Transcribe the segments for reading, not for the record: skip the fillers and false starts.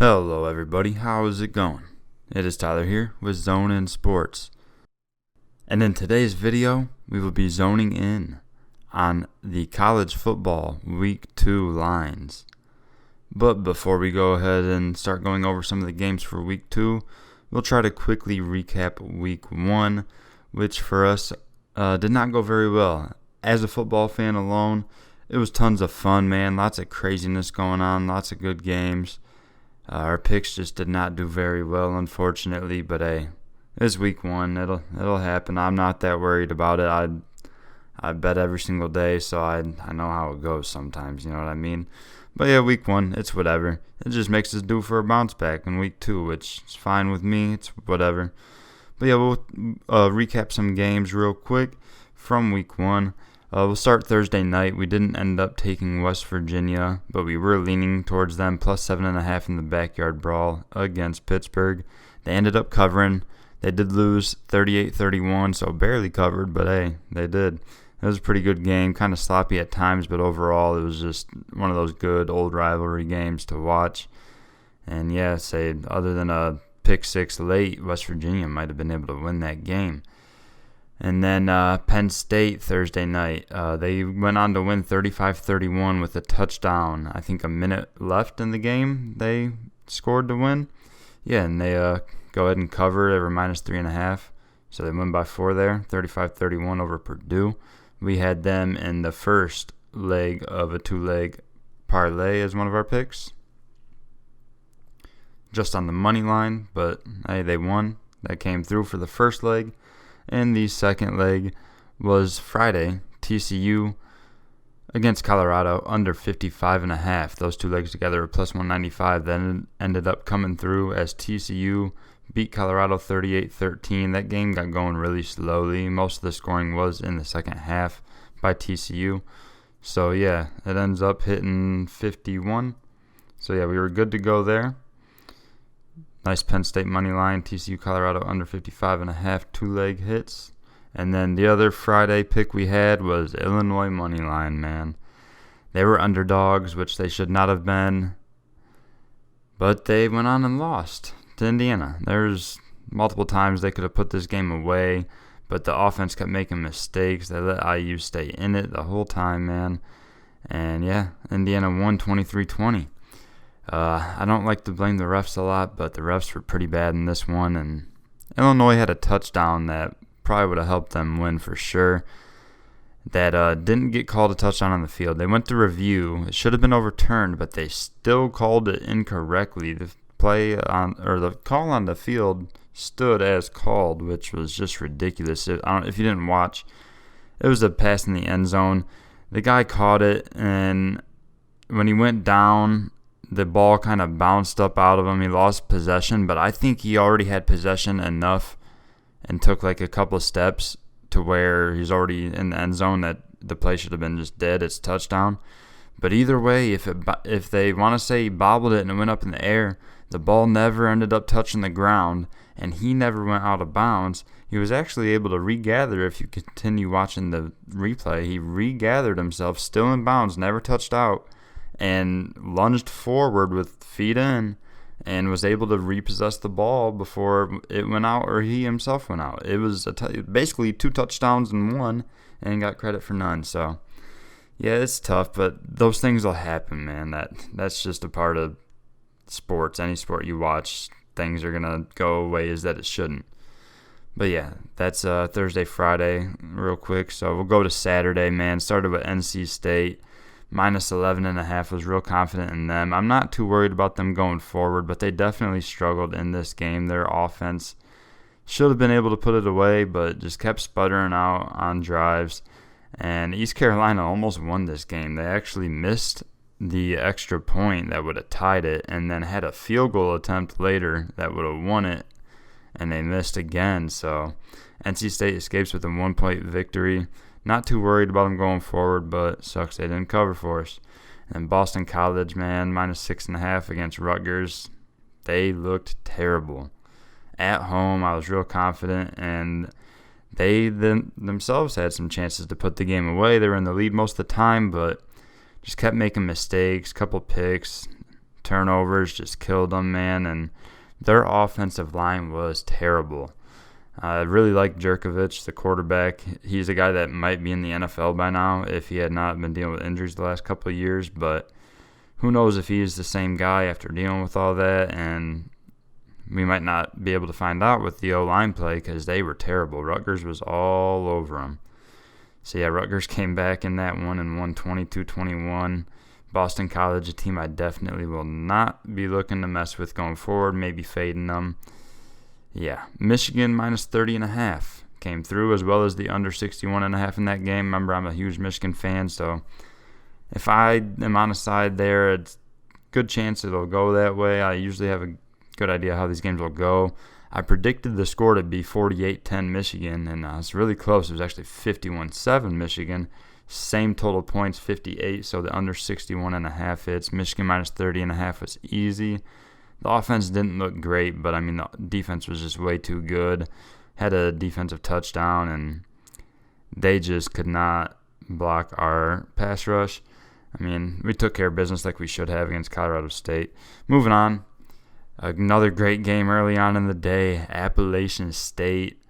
Hello everybody, how is it going? It is Tyler here with Zone In Sports. And in today's video, we will be zoning in on the college football Week 2 lines. But before we go ahead and start going over some of the games for Week 2, we'll try to quickly recap Week 1, which for us did not go very well. As a football fan alone, it was tons of fun, man. Lots of craziness going on, lots of good games. Our picks just did not do very well, unfortunately, but hey, it's Week 1. It'll happen. I'm not that worried about it. I bet every single day, so I know how it goes sometimes, you know what I mean? But yeah, Week 1, it's whatever. It just makes us due for a bounce back in Week 2, which is fine with me. It's whatever. But yeah, we'll recap some games real quick from Week 1. We'll start Thursday night. We didn't end up taking West Virginia, but we were leaning towards them, plus 7.5 in the backyard brawl against Pittsburgh. They ended up covering. They did lose 38-31, so barely covered, but hey, they did. It was a pretty good game, kind of sloppy at times, but overall it was just one of those good old rivalry games to watch. And yeah, other than a pick six late, West Virginia might have been able to win that game. And then Penn State Thursday night, they went on to win 35-31 with a touchdown. I think a minute left in the game they scored to win. Yeah, and they go ahead and cover. They were minus 3.5, so they win by 4 there, 35-31 over Purdue. We had them in the first leg of a 2-leg parlay as one of our picks, just on the money line, but hey, they won. That came through for the first leg. And the second leg was Friday, TCU against Colorado, under 55.5. Those two legs together were plus 195. Then ended up coming through as TCU beat Colorado 38-13. That game got going really slowly. Most of the scoring was in the second half by TCU. So yeah, it ends up hitting 51. So yeah, we were good to go there. Nice Penn State money line, TCU Colorado under 55.5, 2-leg hits. And then the other Friday pick we had was Illinois money line, man. They were underdogs, which they should not have been. But they went on and lost to Indiana. There's multiple times they could have put this game away, but the offense kept making mistakes. They let IU stay in it the whole time, man. And yeah, Indiana won 23-20. I don't like to blame the refs a lot, but the refs were pretty bad in this one, and Illinois had a touchdown that probably would have helped them win for sure. That didn't get called a touchdown on the field. They went to review. It should have been overturned, but they still called it incorrectly. The call on the field stood as called, which was just ridiculous. If you didn't watch, it was a pass in the end zone. The guy caught it, and when he went down, the ball kind of bounced up out of him. He lost possession, but I think he already had possession enough and took like a couple of steps to where he's already in the end zone that the play should have been just dead. It's touchdown. But either way, if they want to say he bobbled it and it went up in the air, the ball never ended up touching the ground, and he never went out of bounds. He was actually able to regather. If you continue watching the replay, he regathered himself, still in bounds, never touched out, and lunged forward with feet in and was able to repossess the ball before it went out or he himself went out. It was basically 2 touchdowns in one and got credit for none. So, yeah, it's tough, but those things will happen, man. That's just a part of sports. Any sport you watch, things are going to go ways that it shouldn't. But, yeah, that's Thursday, Friday real quick. So we'll go to Saturday, man. Started with NC State. Minus 11.5, was real confident in them. I'm not too worried about them going forward, but they definitely struggled in this game. Their offense should have been able to put it away, but just kept sputtering out on drives. And East Carolina almost won this game. They actually missed the extra point that would have tied it, and then had a field goal attempt later that would have won it, and they missed again. So NC State escapes with a 1-point victory. Not too worried about them going forward, but sucks they didn't cover for us. And Boston College, man, minus 6.5 against Rutgers. They looked terrible. At home, I was real confident, and they themselves had some chances to put the game away. They were in the lead most of the time, but just kept making mistakes, couple picks, Turnovers just killed them, man, and their offensive line was terrible. I really like Jerkovich, the quarterback. He's a guy that might be in the NFL by now if he had not been dealing with injuries the last couple of years, but who knows if he's the same guy after dealing with all that, and we might not be able to find out with the O-line play because they were terrible. Rutgers was all over them. So, yeah, Rutgers came back in that one and won 22-21. Boston College, a team I definitely will not be looking to mess with going forward, maybe fading them. Yeah, Michigan minus 30.5 came through, as well as the under 61.5 in that game. Remember, I'm a huge Michigan fan, so if I am on a side there, it's a good chance it'll go that way. I usually have a good idea how these games will go. I predicted the score to be 48-10 Michigan, and it's really close. It was actually 51-7 Michigan. Same total points, 58, so the under 61.5 hits. Michigan minus 30.5 was easy. The offense didn't look great, but, I mean, the defense was just way too good. Had a defensive touchdown, and they just could not block our pass rush. I mean, we took care of business like we should have against Colorado State. Moving on, another great game early on in the day, Appalachian State.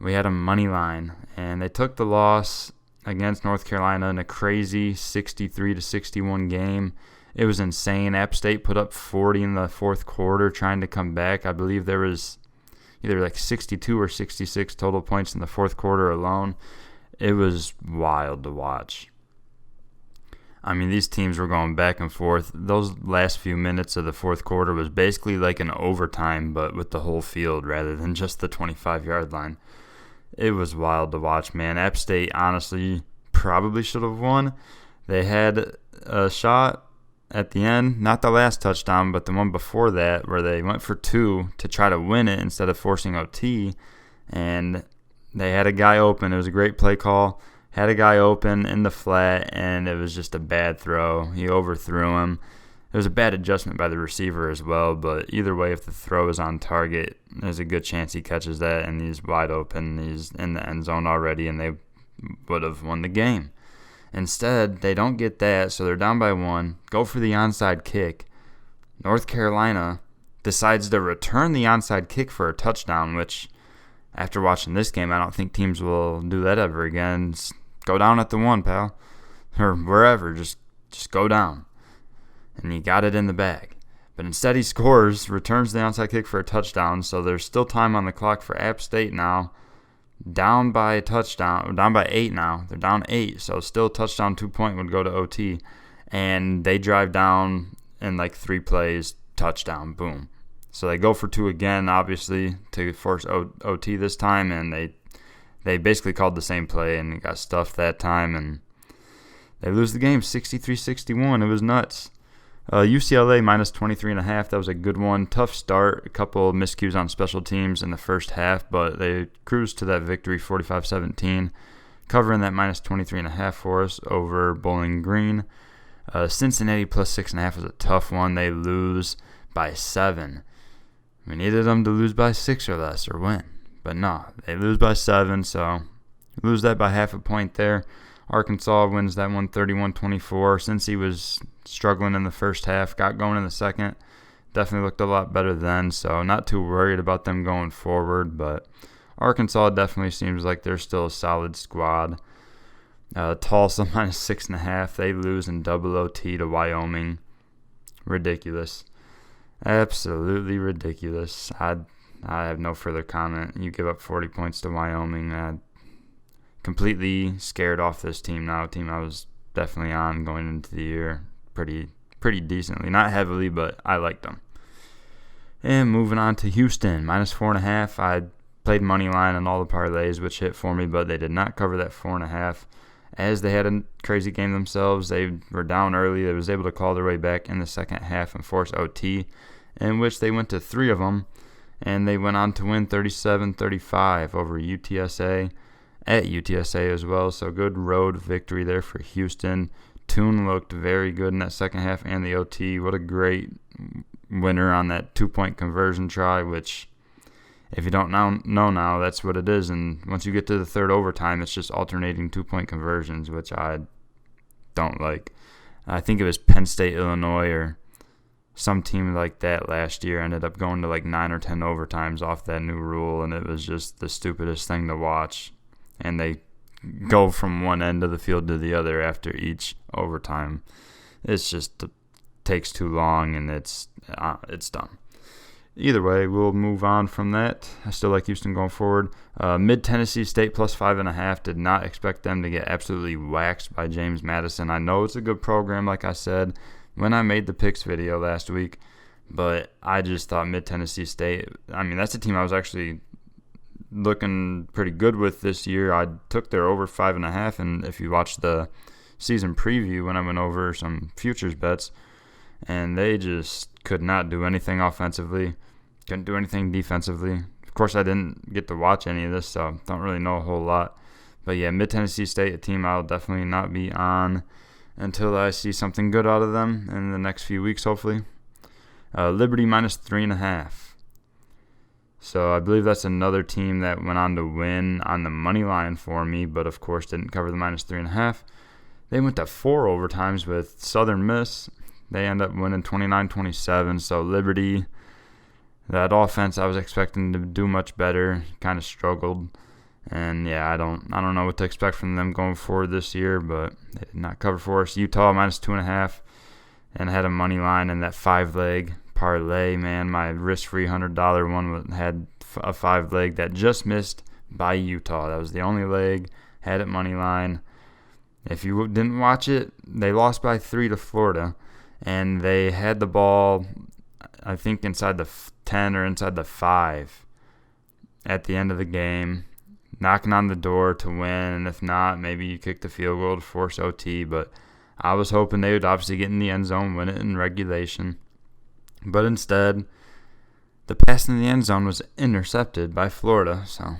We had a Moneyline, and they took the loss against North Carolina in a crazy 63-61 game. It was insane. App State put up 40 in the fourth quarter trying to come back. I believe there was either like 62 or 66 total points in the fourth quarter alone. It was wild to watch. I mean, these teams were going back and forth. Those last few minutes of the fourth quarter was basically like an overtime, but with the whole field rather than just the 25-yard line. It was wild to watch, man. App State honestly probably should have won. They had a shot at the end, not the last touchdown, but the one before that where they went for two to try to win it instead of forcing OT, and they had a guy open. It was a great play call. Had a guy open in the flat, and it was just a bad throw. He overthrew him. It was a bad adjustment by the receiver as well, but either way, if the throw is on target, there's a good chance he catches that, and he's wide open. He's in the end zone already, and they would have won the game. Instead, they don't get that, so they're down by one, go for the onside kick. North Carolina decides to return the onside kick for a touchdown, which, after watching this game, I don't think teams will do that ever again. Just go down at the one, pal, or wherever, just go down. And he got it in the bag. But instead he scores, returns the onside kick for a touchdown, so there's still time on the clock for App State now. Down by a touchdown, down by 8 now. They're down 8, so still touchdown 2-point would go to OT. And they drive down in like 3 plays, touchdown, boom. So they go for 2 again, obviously, to force OT this time, and they basically called the same play and got stuffed that time, and they lose the game 63-61. It was nuts. UCLA minus 23.5. That was a good one. Tough start. A couple of miscues on special teams in the first half, but they cruised to that victory 45-17, covering that minus 23.5 for us over Bowling Green. Cincinnati plus 6.5 was a tough one. They lose by 7. We needed them to lose by 6 or less or win, but no, they lose by 7, so lose that by half a point there. Arkansas wins that one 31-24. Since he was struggling in the first half, got going in the second. Definitely looked a lot better then, so not too worried about them going forward. But Arkansas definitely seems like they're still a solid squad. Tulsa minus 6.5. They lose in double OT to Wyoming. Ridiculous. Absolutely ridiculous. I have no further comment. You give up 40 points to Wyoming. Completely scared off this team now. A team I was definitely on going into the year pretty decently. Not heavily, but I liked them. And moving on to Houston, minus 4.5. I played Moneyline on all the parlays, which hit for me, but they did not cover that 4.5. As they had a crazy game themselves, they were down early. They was able to call their way back in the second half and force OT, in which they went to 3 of them, and they went on to win 37-35 over UTSA. At UTSA as well, so good road victory there for Houston. Toon looked very good in that second half and the OT. What a great winner on that 2-point conversion try, which if you don't know now, that's what it is. And once you get to the third overtime, it's just alternating 2-point conversions, which I don't like. I think it was Penn State, Illinois, or some team like that last year ended up going to like 9 or 10 overtimes off that new rule, and it was just the stupidest thing to watch. And they go from one end of the field to the other after each overtime. It's just takes too long, and it's dumb. Either way, we'll move on from that. I still like Houston going forward. Mid-Tennessee State plus 5.5. Did not expect them to get absolutely waxed by James Madison. I know it's a good program, like I said when I made the picks video last week, but I just thought Mid-Tennessee State, I mean, that's a team I was actually looking pretty good with this year. I took their over 5.5, and if you watch the season preview when I went over some futures bets, and they just could not do anything offensively, couldn't do anything defensively. Of course, I didn't get to watch any of this, so don't really know a whole lot. But yeah, Mid-Tennessee State, a team I'll definitely not be on until I see something good out of them in the next few weeks, hopefully. Liberty minus 3.5. So I believe that's another team that went on to win on the money line for me, but of course didn't cover the minus 3.5. They went to 4 overtimes with Southern Miss. They end up winning 29-27. So Liberty, that offense I was expecting to do much better, kind of struggled. And yeah, I don't know what to expect from them going forward this year, but they did not cover for us. Utah minus 2.5, and had a money line in that 5-leg parlay. Man, my risk-free $100 one had a 5-leg that just missed by Utah. That was the only leg, had it money line. If you didn't watch it, they lost by 3 to Florida, and they had the ball, I think, inside the 10 or inside the 5 at the end of the game, knocking on the door to win, and if not, maybe you kick the field goal to force OT, but I was hoping they would obviously get in the end zone, win it in regulation. But instead, the pass in the end zone was intercepted by Florida, so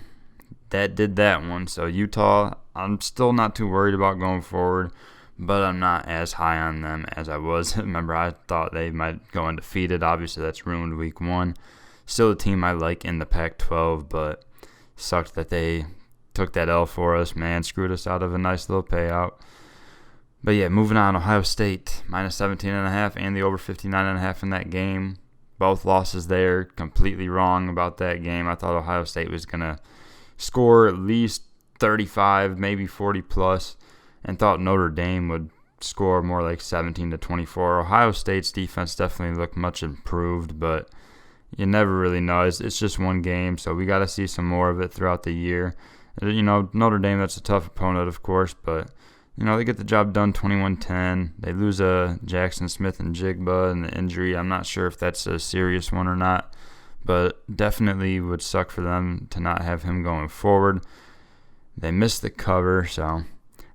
that did that one. So Utah, I'm still not too worried about going forward, but I'm not as high on them as I was. Remember, I thought they might go undefeated. Obviously, that's ruined week 1. Still a team I like in the Pac-12, but sucked that they took that L for us. Man, screwed us out of a nice little payout. But yeah, moving on, Ohio State, minus 17.5 and the over 59.5 in that game. Both losses there, completely wrong about that game. I thought Ohio State was going to score at least 35, maybe 40 plus, and thought Notre Dame would score more like 17 to 24. Ohio State's defense definitely looked much improved, but you never really know. It's just one game, so we got to see some more of it throughout the year. You know, Notre Dame, that's a tough opponent, of course, but you know, they get the job done 21-10. They lose Jackson Smith and Jigba and the injury. I'm not sure if that's a serious one or not, but definitely would suck for them to not have him going forward. They missed the cover, so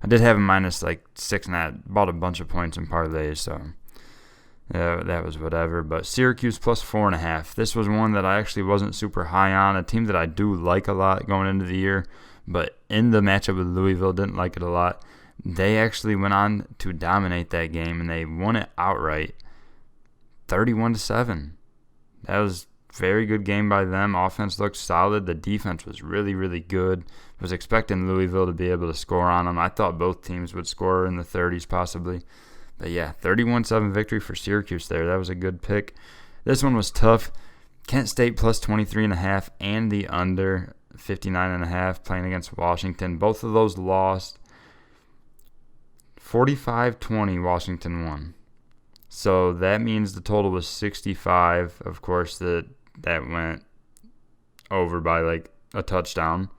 I did have him minus like 6.5. Bought a bunch of points in parlays, so yeah, that was whatever. But Syracuse plus 4.5. This was one that I actually wasn't super high on. A team that I do like a lot going into the year, but in the matchup with Louisville, didn't like it a lot. They actually went on to dominate that game, and they won it outright, 31-7. That was a very good game by them. Offense looked solid. The defense was really, really good. Was expecting Louisville to be able to score on them. I thought both teams would score in the 30s possibly. But yeah, 31-7 victory for Syracuse there. That was a good pick. This one was tough. Kent State plus 23.5 and the under 59.5 playing against Washington. Both of those lost. 45-20 Washington won. So that means the total was 65. Of course, that went over by like a touchdown.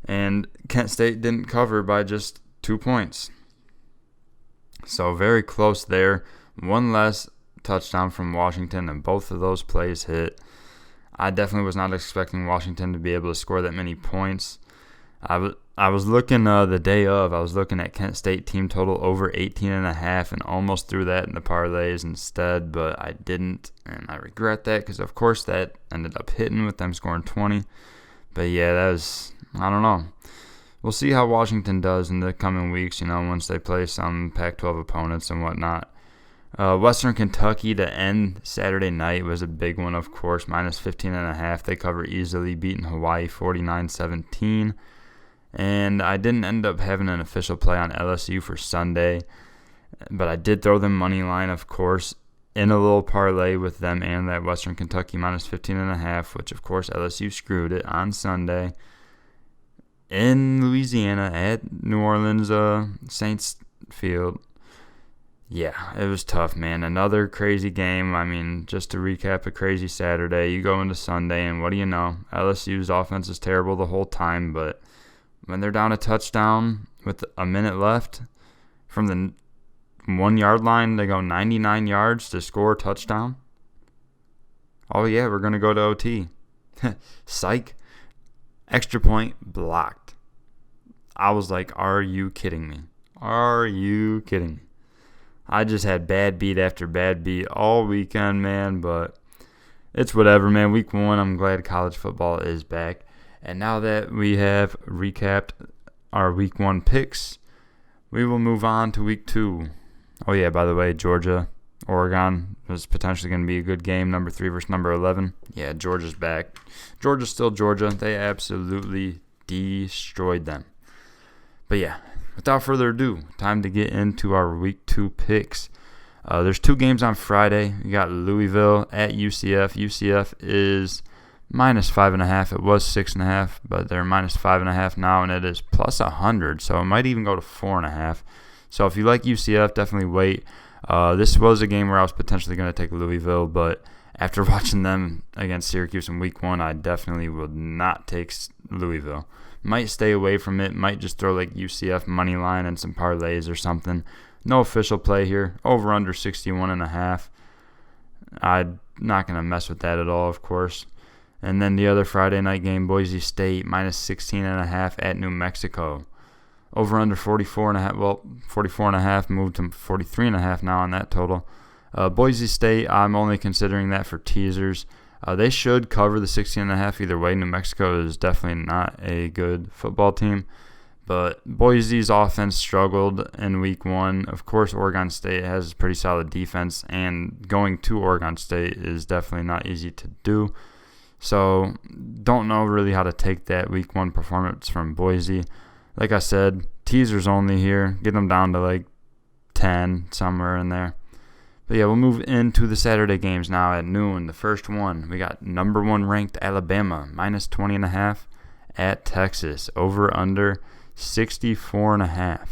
And Kent State didn't cover by just 2 points. So very close there. One less touchdown from Washington, and both of those plays hit. I definitely was not expecting Washington to be able to score that many points. I was looking the day of. I was looking at Kent State team total over 18.5 and almost threw that in the parlays instead, but I didn't, and I regret that because, of course, that ended up hitting with them scoring 20. But, yeah, that was, I don't know. We'll see how Washington does in the coming weeks, you know, once they play some Pac-12 opponents and whatnot. Western Kentucky to end Saturday night was a big one, of course, minus 15.5. They cover easily, beating Hawaii 49-17. And I didn't end up having an official play on LSU for Sunday, but I did throw them money line, of course. in a little parlay with them and that Western Kentucky minus 15.5, which of course LSU screwed it on Sunday in Louisiana at New Orleans Saints Field. Yeah, it was tough, man. Another crazy game. I mean, just to recap a crazy Saturday, you go into Sunday, and what do you know? LSU's offense is terrible the whole time, but when they're down a touchdown with a minute left from the 1 yard line, they go 99 yards to score a touchdown. Oh, yeah, we're going to go to OT. Psych. Extra point blocked. I was like, are you kidding me? Are you kidding me? I just had bad beat after bad beat all weekend, man, but it's whatever, man. Week 1, I'm glad college football is back. And now that we have recapped our Week 1 picks, we will move on to Week 2. Oh, yeah, by the way, Georgia, Oregon was potentially going to be a good game, number 3 versus number 11. Yeah, Georgia's back. Georgia's still Georgia. They absolutely destroyed them. But yeah, without further ado, time to get into our Week 2 picks. There's 2 games on Friday. You got Louisville at UCF. UCF is minus 5.5. It was 6.5, but they're minus 5.5 now, and it is plus 100. So it might even go to 4.5. So if you like UCF, definitely wait. This was a game where I was potentially going to take Louisville, but after watching them against Syracuse in Week 1, I definitely would not take Louisville. Might stay away from it. Might just throw like UCF Moneyline and some parlays or something. No official play here. Over under 61.5. I'm not going to mess with that at all, of course. And then the other Friday night game, Boise State minus 16.5 at New Mexico. Over under 44.5. Well, 44.5 moved to 43.5 now on that total. Boise State, I'm only considering that for teasers. They should cover the 16.5 either way. New Mexico is definitely not a good football team. But Boise's offense struggled in Week 1. Of course, Oregon State has a pretty solid defense, and going to Oregon State is definitely not easy to do. So, don't know really how to take that Week 1 performance from Boise. Like I said, teasers only here. Get them down to like 10, somewhere in there. But yeah, we'll move into the Saturday games now at noon. The first one, we got number 1 ranked Alabama, minus 20.5 at Texas. Over under 64.5.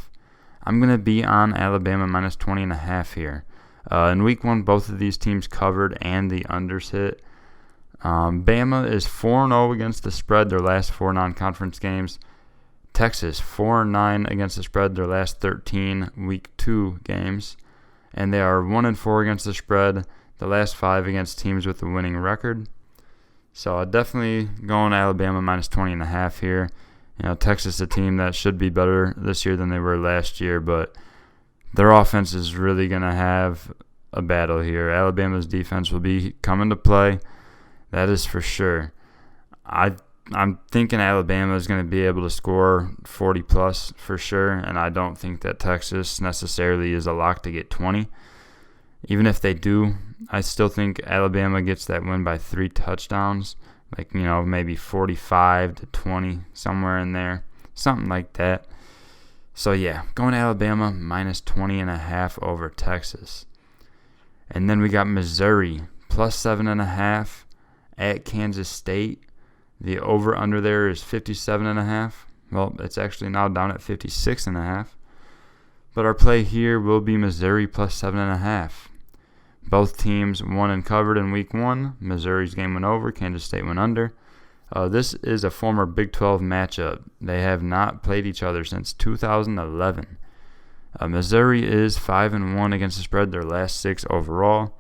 I'm going to be on Alabama minus 20.5 here. In Week 1, both of these teams covered and the unders hit. Bama is 4-0 against the spread their last 4 non-conference games. Texas 4-9 against the spread their last 13 Week 2 games. And they are 1-4 against the spread the last 5 against teams with a winning record. So definitely going Alabama minus 20.5 here. You know, Texas, a team that should be better this year than they were last year, but their offense is really going to have a battle here. Alabama's defense will be coming to play. That is for sure. I'm thinking Alabama is going to be able to score 40-plus for sure, and I don't think that Texas necessarily is a lock to get 20. Even if they do, I still think Alabama gets that win by 3 touchdowns, like, you know, maybe 45-20, somewhere in there, something like that. So, yeah, going to Alabama minus 20.5 over Texas. And then we got Missouri plus 7.5 at Kansas State. The over-under there is 57.5. Well, it's actually now down at 56.5. But our play here will be Missouri plus 7.5. Both teams won and covered in Week 1. Missouri's game went over. Kansas State went under. This is a former Big 12 matchup. They have not played each other since 2011. Missouri is 5-1 against the spread their last 6 overall.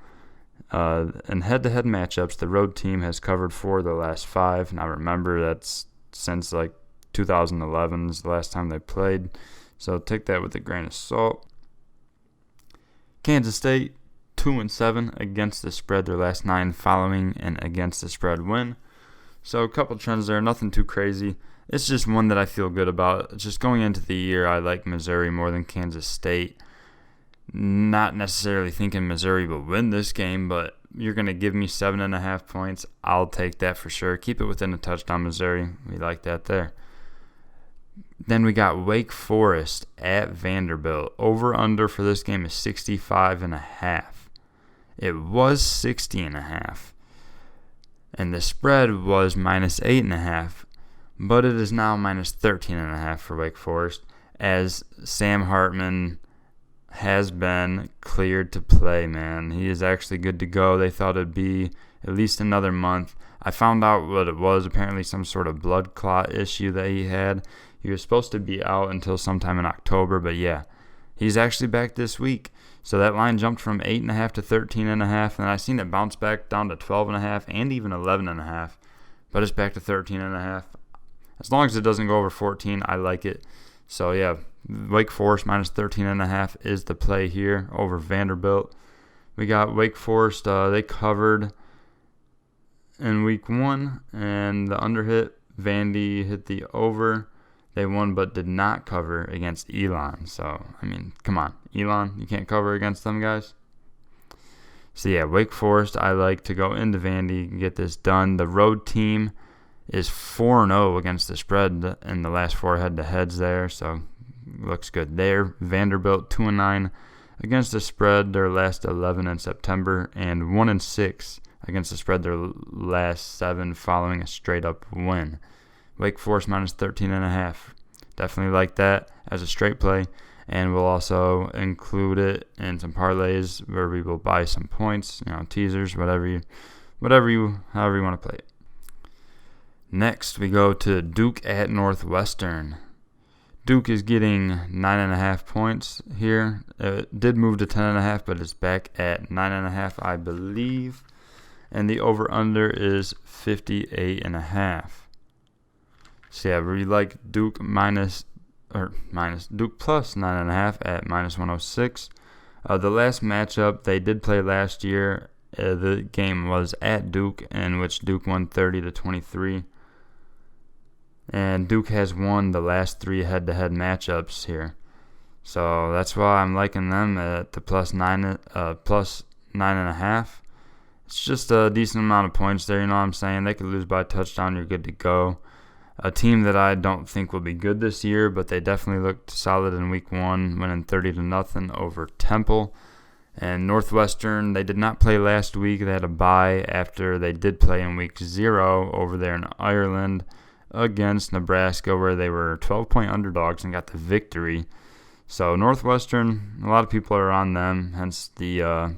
In head-to-head matchups, the road team has covered 4 of the last 5. Now remember, that's since like 2011 is the last time they played. So take that with a grain of salt. Kansas State 2-7 against the spread their last 9 following an against the spread win. So a couple trends there, nothing too crazy. It's just one that I feel good about. Just going into the year, I like Missouri more than Kansas State. Not necessarily thinking Missouri will win this game, but you're going to give me 7.5 points. I'll take that for sure. Keep it within a touchdown, Missouri. We like that there. Then we got Wake Forest at Vanderbilt. Over-under for this game is 65.5. It was 60.5. And the spread was minus 8.5. But it is now minus 13.5 for Wake Forest, as Sam Hartman has been cleared to play, man. He is actually good to go. They thought it'd be at least another month. I found out what it was, apparently some sort of blood clot issue that he had. He was supposed to be out until sometime in October, but yeah, he's actually back this week. So that line jumped from 8.5 to 13.5, and I seen it bounce back down to 12.5 and even 11.5, but it's back to 13.5. As long as it doesn't go over 14, I like it. So yeah, Wake Forest minus 13.5 is the play here over Vanderbilt. We got Wake Forest, they covered in week 1, and the under hit. Vandy hit the over. They won but did not cover against Elon. So, I mean, come on. Elon, you can't cover against them guys? So, yeah, Wake Forest, I like to go into Vandy and get this done. The road team is 4-0 against the spread in the last 4 head-to-heads there. So, looks good there. Vanderbilt, 2-9 against the spread their last 11 in September, and 1-6 against the spread their last 7 following a straight-up win. Wake Forest minus 13.5. Definitely like that as a straight play. And we'll also include it in some parlays where we will buy some points, teasers, however you want to play it. Next, we go to Duke at Northwestern. Duke is getting 9.5 points here. It did move to 10.5, but it's back at 9.5, I believe. And the over-under is 58.5. So yeah, we like Duke Duke plus 9.5 at minus 106. The last matchup they did play last year, the game was at Duke, in which Duke won 30-23. And Duke has won the last 3 head-to-head matchups here. So that's why I'm liking them at the plus 9.5. It's just a decent amount of points there, you know what I'm saying? They could lose by a touchdown, you're good to go. A team that I don't think will be good this year, but they definitely looked solid in week 1, winning 30-0 over Temple. And Northwestern, they did not play last week. They had a bye after they did play in week 0 over there in Ireland against Nebraska, where they were 12-point underdogs and got the victory. So Northwestern, a lot of people are on them, hence the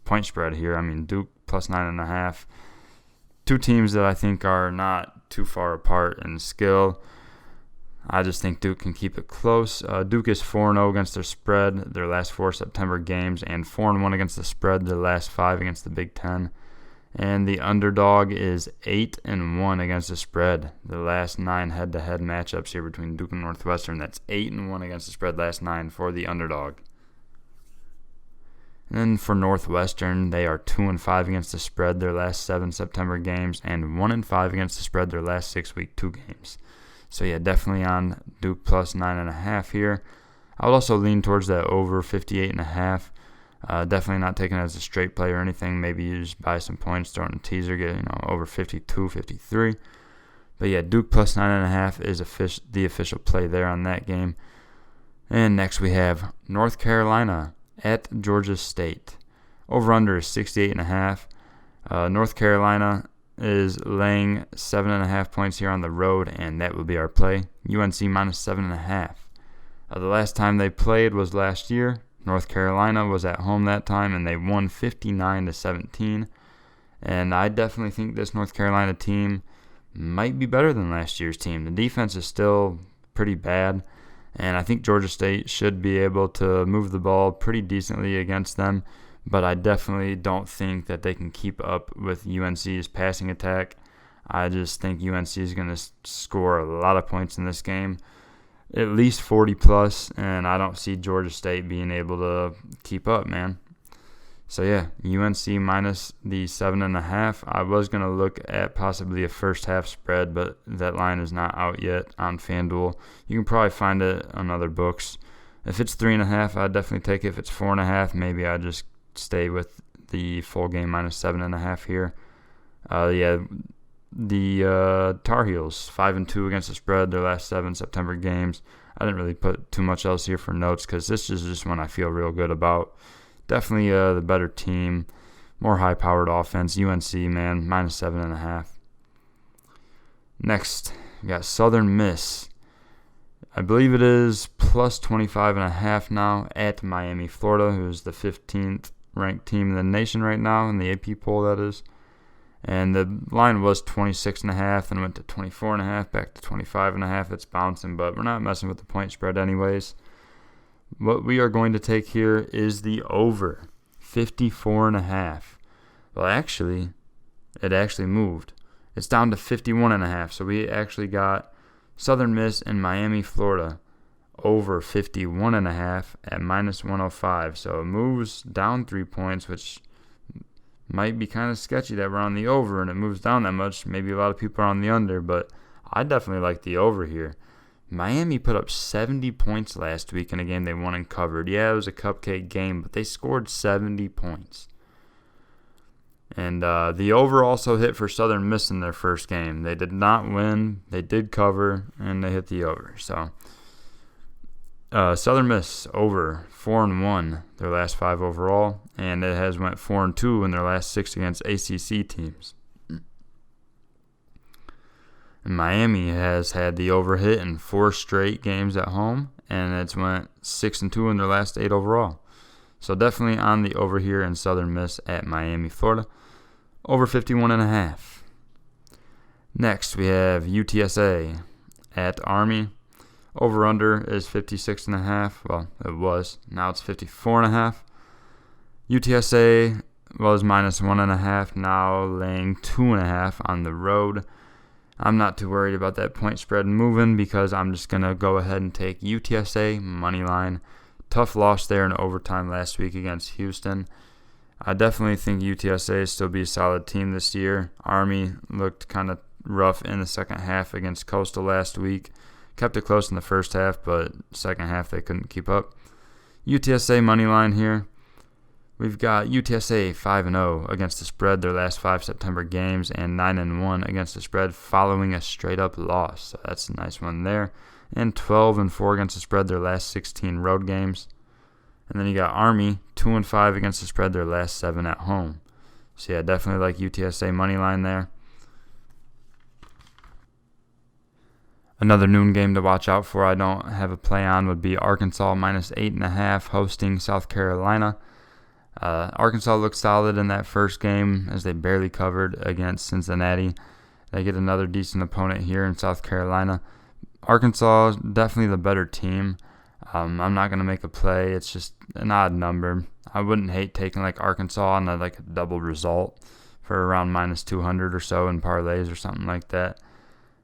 point spread here. I mean, Duke plus 9.5. 2 teams that I think are not too far apart in skill. I just think Duke can keep it close. Duke is 4-0 against their spread, their last 4 September games, and 4-1 against the spread, their last 5 against the Big Ten. And the underdog is 8-1 against the spread, the last 9 head-to-head matchups here between Duke and Northwestern. That's 8-1 against the spread, last 9 for the underdog. And then for Northwestern, they are 2-5 against the spread their last 7 September games, and 1-5 against the spread their last 6 week 2 games. So yeah, definitely on Duke plus 9.5 here. I would also lean towards that over 58.5. Definitely not taking it as a straight play or anything. Maybe you just buy some points, throw in a teaser, get over 52, 53. But yeah, Duke plus 9.5 is the official play there on that game. And next we have North Carolina at Georgia State. Over-under is 68.5. North Carolina is laying 7.5 points here on the road, and that will be our play. UNC minus 7.5. The last time they played was last year. North Carolina was at home that time, and they won 59-17. And I definitely think this North Carolina team might be better than last year's team. The defense is still pretty bad, and I think Georgia State should be able to move the ball pretty decently against them. But I definitely don't think that they can keep up with UNC's passing attack. I just think UNC is going to score a lot of points in this game, at least 40 plus, and I don't see Georgia State being able to keep up, man. So yeah, UNC minus the 7.5. I was going to look at possibly a first half spread, but that line is not out yet on FanDuel. You can probably find it on other books. If it's 3.5, I'd definitely take it. If it's 4.5, maybe I just stay with the full game minus 7.5 here. The Tar Heels 5-2 against the spread their last 7 September games. I didn't really put too much else here for notes because this is just one I feel real good about. definitely the better team, more high-powered offense. UNC, man, -7.5. Next, we got Southern Miss. I believe it is plus 25.5 now at Miami, Florida, who's the 15th ranked team in the nation right now in the AP poll, that is. And the line was 26.5 and went to 24.5, back to 25.5. It's bouncing, but we're not messing with the point spread anyways. What we are going to take here is the over, 54.5. Well, actually, it actually moved. It's down to 51.5. So we actually got Southern Miss and Miami, Florida, over 51.5 at -105. So it moves down 3 points, which might be kind of sketchy that we're on the over and it moves down that much. Maybe a lot of people are on the under, but I definitely like the over here. Miami put up 70 points last week in a game they won and covered. Yeah, it was a cupcake game, but they scored 70 points. And the over also hit for Southern Miss in their first game. They did not win. They did cover, and they hit the over. So Southern Miss over 4-1 their last 5 overall, and it has went 4-2 in their last 6 against ACC teams. And Miami has had the over hit in 4 straight games at home, and it's went 6-2 in their last 8 overall. So definitely on the over here in Southern Miss at Miami, Florida, over 51.5. Next we have UTSA at Army. Over-under is 56.5. Well, it was. Now it's 54.5. UTSA was -1.5. Now laying 2.5 on the road. I'm not too worried about that point spread moving because I'm just going to go ahead and take UTSA Moneyline. Tough loss there in overtime last week against Houston. I definitely think UTSA will still be a solid team this year. Army looked kind of rough in the second half against Coastal last week. Kept it close in the first half, but second half they couldn't keep up. UTSA money line here. We've got UTSA 5-0 against the spread their last 5 September games and 9-1 against the spread following a straight-up loss. So that's a nice one there. And 12-4 against the spread their last 16 road games. And then you got Army 2-5 against the spread their last 7 at home. So yeah, definitely like UTSA money line there. Another noon game to watch out for I don't have a play on would be Arkansas -8.5 hosting South Carolina. Arkansas looked solid in that first game as they barely covered against Cincinnati. They get another decent opponent here in South Carolina. Arkansas is definitely the better team. I'm not going to make a play. It's just an odd number. I wouldn't hate taking like Arkansas on a double result for around -200 or so in parlays or something like that.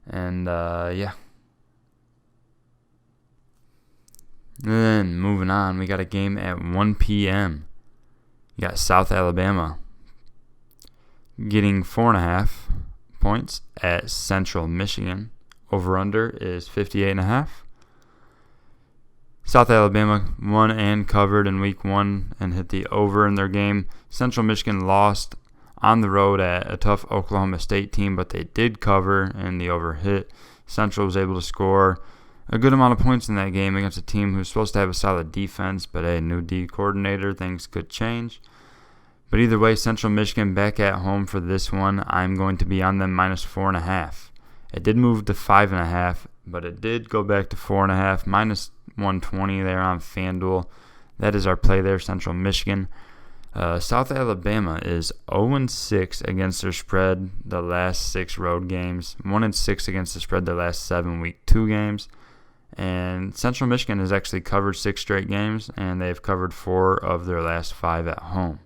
And yeah. Then moving on, we got a game at 1 p.m. You got South Alabama getting 4.5 points at Central Michigan. Over-under is 58.5. South Alabama won and covered in week 1 and hit the over in their game. Central Michigan lost on the road at a tough Oklahoma State team, but they did cover and the over hit. Central was able to score a good amount of points in that game against a team who's supposed to have a solid defense, but a new D coordinator, things could change. But either way, Central Michigan back at home for this one. I'm going to be on them -4.5. It did move to 5.5, but it did go back to 4.5, -120 there on FanDuel. That is our play there, Central Michigan. South Alabama is 0-6 against their spread the last 6 road games, 1-6 against the spread their last 7 week 2 games. And Central Michigan has actually covered 6 straight games, and they've covered 4 of their last 5 at home.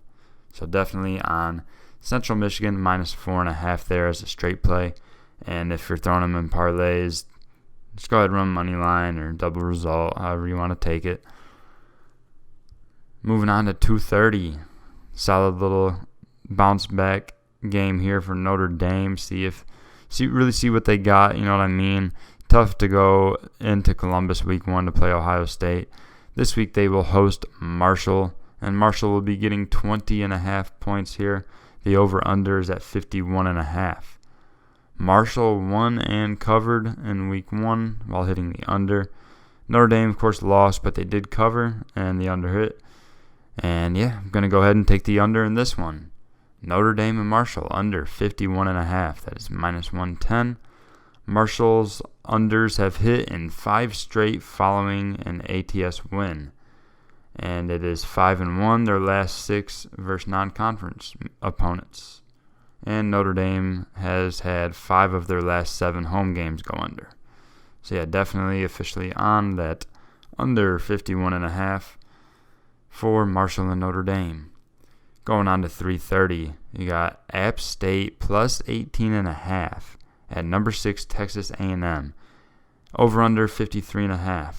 So definitely on Central Michigan -4.5 there as a straight play. And if you're throwing them in parlays, just go ahead and run money line or double result, however you want to take it. Moving on to 2:30. Solid little bounce back game here for Notre Dame. Really see what they got, you know what I mean? Tough to go into Columbus week 1 to play Ohio State. This week they will host Marshall, and Marshall will be getting 20.5 points here. The over-under is at 51.5. Marshall won and covered in week 1 while hitting the under. Notre Dame, of course, lost, but they did cover, and the under hit. And yeah, I'm going to go ahead and take the under in this one. Notre Dame and Marshall under 51.5. That is minus 110. Marshall's unders have hit in 5 straight following an ATS win. And it is 5-1 their last 6 versus non-conference opponents. And Notre Dame has had 5 of their last 7 home games go under. So yeah, definitely officially on that under 51.5 for Marshall and Notre Dame. Going on to 3:30, you got App State plus 18.5 at number 6 Texas A&M. Over under 53.5.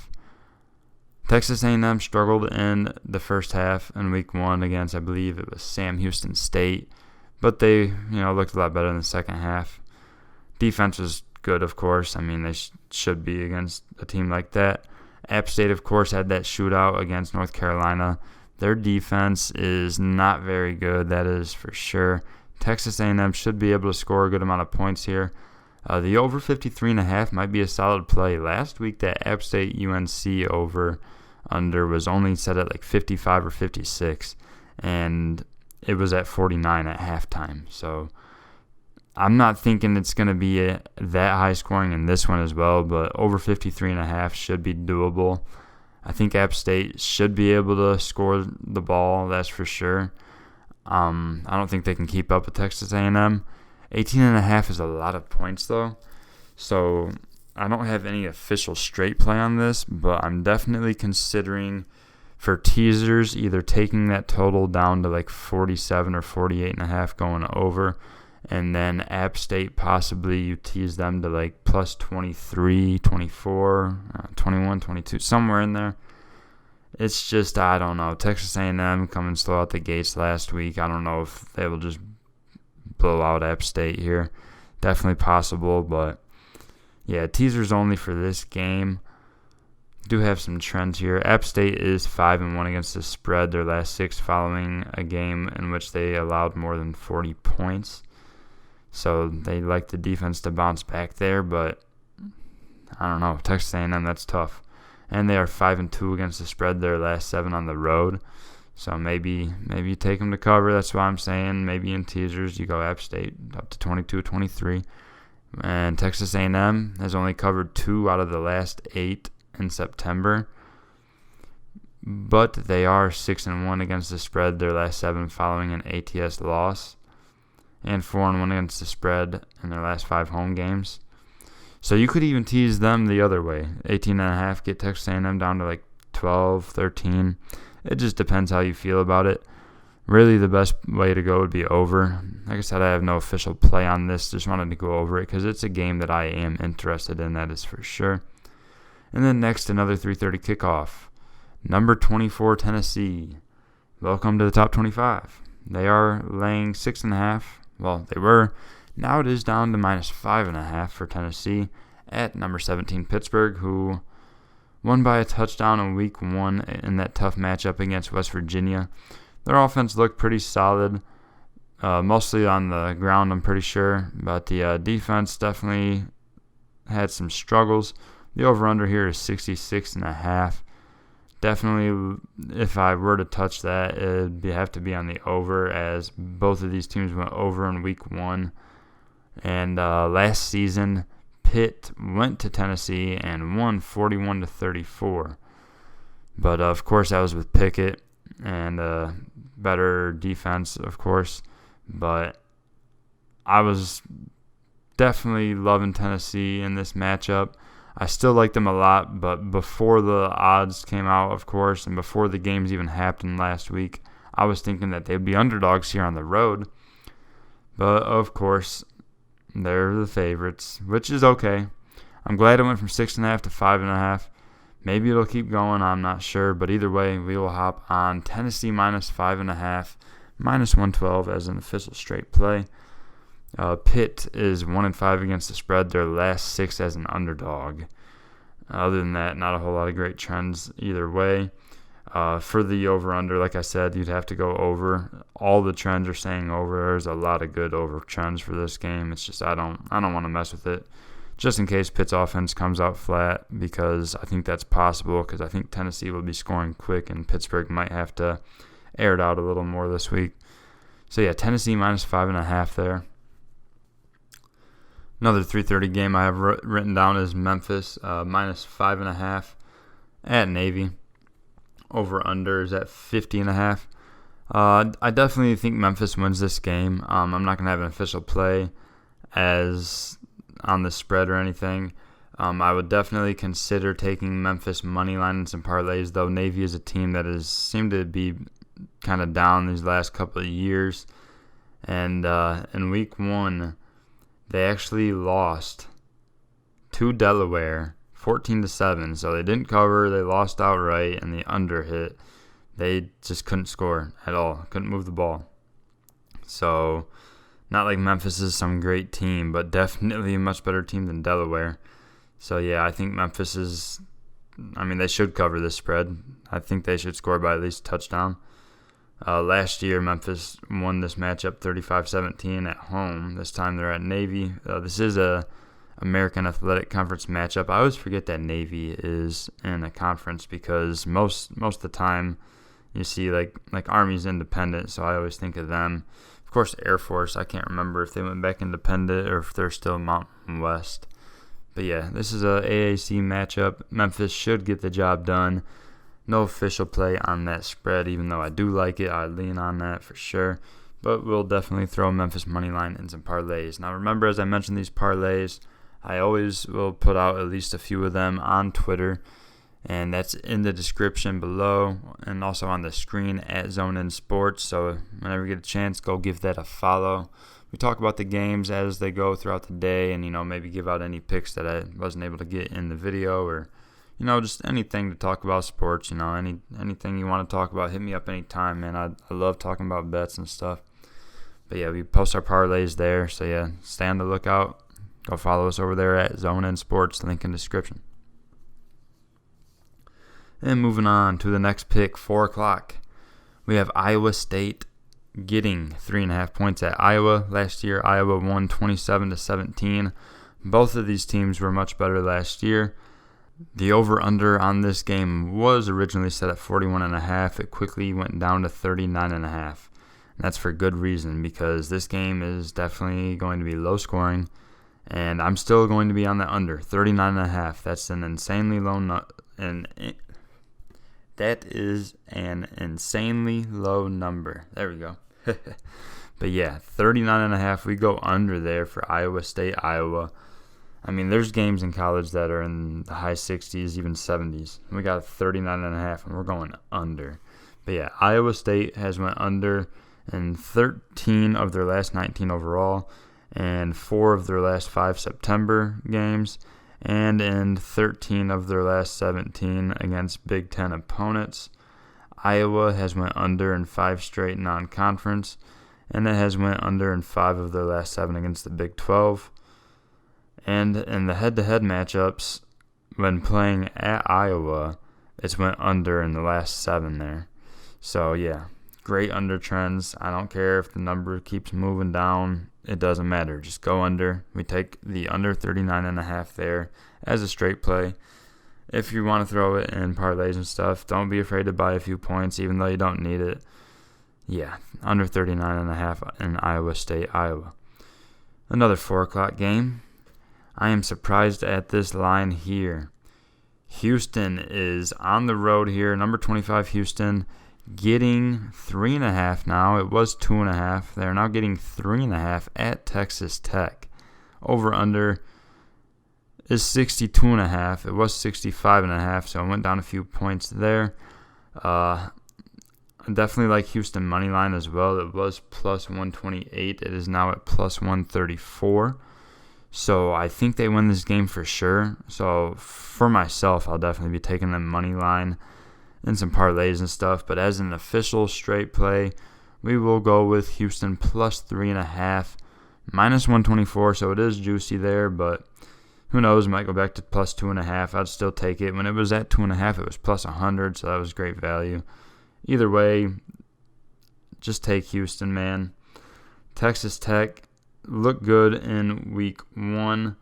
Texas A&M struggled in the first half in week 1 against, I believe it was Sam Houston State, but they, looked a lot better in the second half. Defense was good, of course. I mean, they should be against a team like that. App State, of course, had that shootout against North Carolina. Their defense is not very good, that is for sure. Texas A&M should be able to score a good amount of points here. The over 53.5 might be a solid play. Last week, that App State UNC over-under was only set at like 55 or 56, and it was at 49 at halftime. So I'm not thinking it's going to be that high scoring in this one as well, but over 53.5 should be doable. I think App State should be able to score the ball, that's for sure. I don't think they can keep up with Texas A&M. 18.5 is a lot of points, though. So I don't have any official straight play on this, but I'm definitely considering for teasers either taking that total down to like 47 or 48.5 going over, and then App State possibly you tease them to like plus 23, 24, 21, 22, somewhere in there. It's just, I don't know. Texas A&M coming slow out the gates last week. I don't know if they will just blow out App State here. Definitely possible, but yeah, teasers only for this game. Do have some trends here. App State is 5-1 against the spread their last 6 following a game in which they allowed more than 40 points. So they like the defense to bounce back there, but I don't know. Texas A&M, that's tough. And they are 5-2 against the spread their last 7 on the road. So maybe you take them to cover. That's what I'm saying. Maybe in teasers you go App State up to 22-23. And Texas A&M has only covered 2 out of the last 8 in September. But they are 6-1 against the spread their last 7 following an ATS loss. And 4-1 against the spread in their last 5 home games. So you could even tease them the other way. 18.5, get Texas A&M down to like 12, 13. It just depends how you feel about it. Really, the best way to go would be over. Like I said, I have no official play on this. Just wanted to go over it because it's a game that I am interested in, that is for sure. And then next, another 3:30 kickoff. Number 24, Tennessee. Welcome to the top 25. They are laying 6.5. Well, they were. Now it is down to minus 5.5 for Tennessee at number 17, Pittsburgh, who won by a touchdown in week 1 in that tough matchup against West Virginia. Their offense looked pretty solid, mostly on the ground, I'm pretty sure. But the defense definitely had some struggles. The over-under here is 66.5. Definitely, if I were to touch that, it would have to be on the over, as both of these teams went over in week 1. And last season, Pitt went to Tennessee and won 41-34. But, of course, that was with Pickett and better defense, of course. But I was definitely loving Tennessee in this matchup. I still like them a lot, but before the odds came out, of course, and before the games even happened last week, I was thinking that they'd be underdogs here on the road. But, of course, they're the favorites, which is okay. I'm glad it went from 6.5 to 5.5. Maybe it'll keep going, I'm not sure. But either way, we will hop on Tennessee minus 5.5, minus 112 as an official straight play. Pitt is 1-5 against the spread, their last 6 as an underdog. Other than that, not a whole lot of great trends either way. For the over-under, like I said, you'd have to go over. All the trends are saying over. There's a lot of good over trends for this game. It's just I don't want to mess with it, just in case Pitt's offense comes out flat, because I think that's possible, because I think Tennessee will be scoring quick and Pittsburgh might have to aired out a little more this week. So, yeah, Tennessee minus 5.5 there. Another 3:30 game I have written down is Memphis minus 5.5 at Navy. Over-under is at 50.5. I definitely think Memphis wins this game. I'm not going to have an official play as on the spread or anything. I would definitely consider taking Memphis money line and some parlays, though Navy is a team that has seemed to be kind of down these last couple of years. And in week 1, they actually lost to Delaware 14-7. So they didn't cover, they lost outright, and the under hit. They just couldn't score at all, couldn't move the ball. So not like Memphis is some great team, but definitely a much better team than Delaware. So, yeah, I think Memphis is – they should cover this spread. I think they should score by at least a touchdown. Last year, Memphis won this matchup 35-17 at home. This time they're at Navy. This is a American Athletic Conference matchup. I always forget that Navy is in a conference because most of the time you see like Army's independent, so I always think of them. Of course, Air Force, I can't remember if they went back independent or if they're still Mountain West. But, yeah, this is a AAC matchup. Memphis should get the job done. No official play on that spread, even though I do like it. I lean on that for sure. But we'll definitely throw Memphis money line and some parlays. Now, remember, as I mentioned these parlays, I always will put out at least a few of them on Twitter. And that's in the description below and also on the screen at Zone In Sports. So whenever you get a chance, go give that a follow. We talk about the games as they go throughout the day and, maybe give out any picks that I wasn't able to get in the video or, just anything to talk about sports, anything you want to talk about, hit me up anytime, man. I love talking about bets and stuff. But, yeah, we post our parlays there. So, yeah, stay on the lookout. Go follow us over there at Zone In Sports, link in the description. And moving on to the next pick, 4 o'clock. We have Iowa State getting 3.5 points at Iowa. Last year, Iowa won 27-17. Both of these teams were much better last year. The over-under on this game was originally set at 41.5. It quickly went down to 39.5. And that's for good reason because this game is definitely going to be low scoring. And I'm still going to be on the under, 39.5. That's an insanely low That is an insanely low number. There we go. But, yeah, 39.5. We go under there for Iowa State, Iowa. There's games in college that are in the high 60s, even 70s. We got 39.5, and we're going under. But, yeah, Iowa State has went under in 13 of their last 19 overall and 4 of their last 5 September games, and in 13 of their last 17 against Big Ten opponents. Iowa has went under in 5 straight non-conference, and it has went under in 5 of their last 7 against the Big 12. And in the head-to-head matchups, when playing at Iowa, it's went under in the last 7 there. So, yeah, great under trends. I don't care if the number keeps moving down. It doesn't matter. Just go under. We take the under 39.5 there as a straight play. If you want to throw it in parlays and stuff, don't be afraid to buy a few points, even though you don't need it. Yeah, under 39.5 in Iowa State, Iowa. Another 4 o'clock game. I am surprised at this line here. Houston is on the road here. Number 25, Houston, getting 3.5 now. It was 2.5. They're now getting 3.5 at Texas Tech. Over-under is 62.5. It was 65.5, so it went down a few points there. I definitely like Houston money line as well. It was plus 128. It is now at plus 134. So I think they win this game for sure. So for myself, I'll definitely be taking them money line and some parlays and stuff. But as an official straight play, we will go with Houston plus 3.5, minus 124. So it is juicy there, but who knows? Might go back to plus 2.5. I'd still take it. When it was at 2.5, it was plus 100, so that was great value. Either way, just take Houston, man. Texas Tech looked good in week 1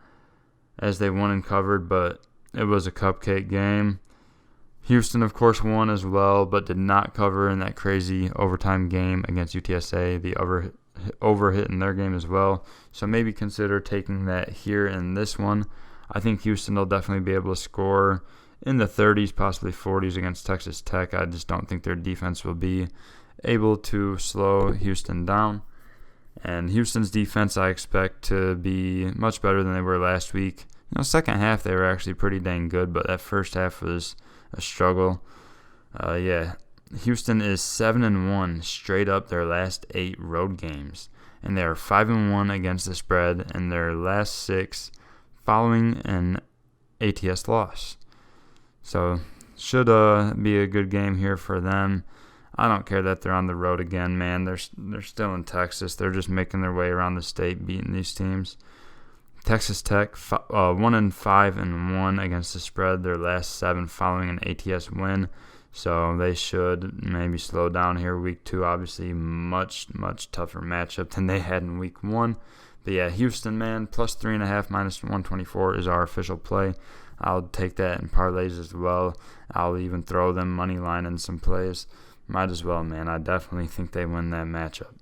as they won and covered, but it was a cupcake game. Houston, of course, won as well, but did not cover in that crazy overtime game against UTSA. The overhit in their game as well. So maybe consider taking that here in this one. I think Houston will definitely be able to score in the 30s, possibly 40s against Texas Tech. I just don't think their defense will be able to slow Houston down. And Houston's defense I expect to be much better than they were last week. Second half they were actually pretty dang good, but that first half was a struggle. Houston is 7-1 straight up their last 8 road games, and they are 5-1 against the spread in their last 6 following an ATS loss. So should be a good game here for them. I don't care that they're on the road again, man. They're still in Texas. They're just making their way around the state, beating these teams. Texas Tech 1-5-1 against the spread, their last 7 following an ATS win. So they should maybe slow down here week 2. Obviously, much tougher matchup than they had in week 1. But yeah, Houston, man, plus 3.5 minus 124 is our official play. I'll take that in parlays as well. I'll even throw them money line in some plays. Might as well, man. I definitely think they win that matchup.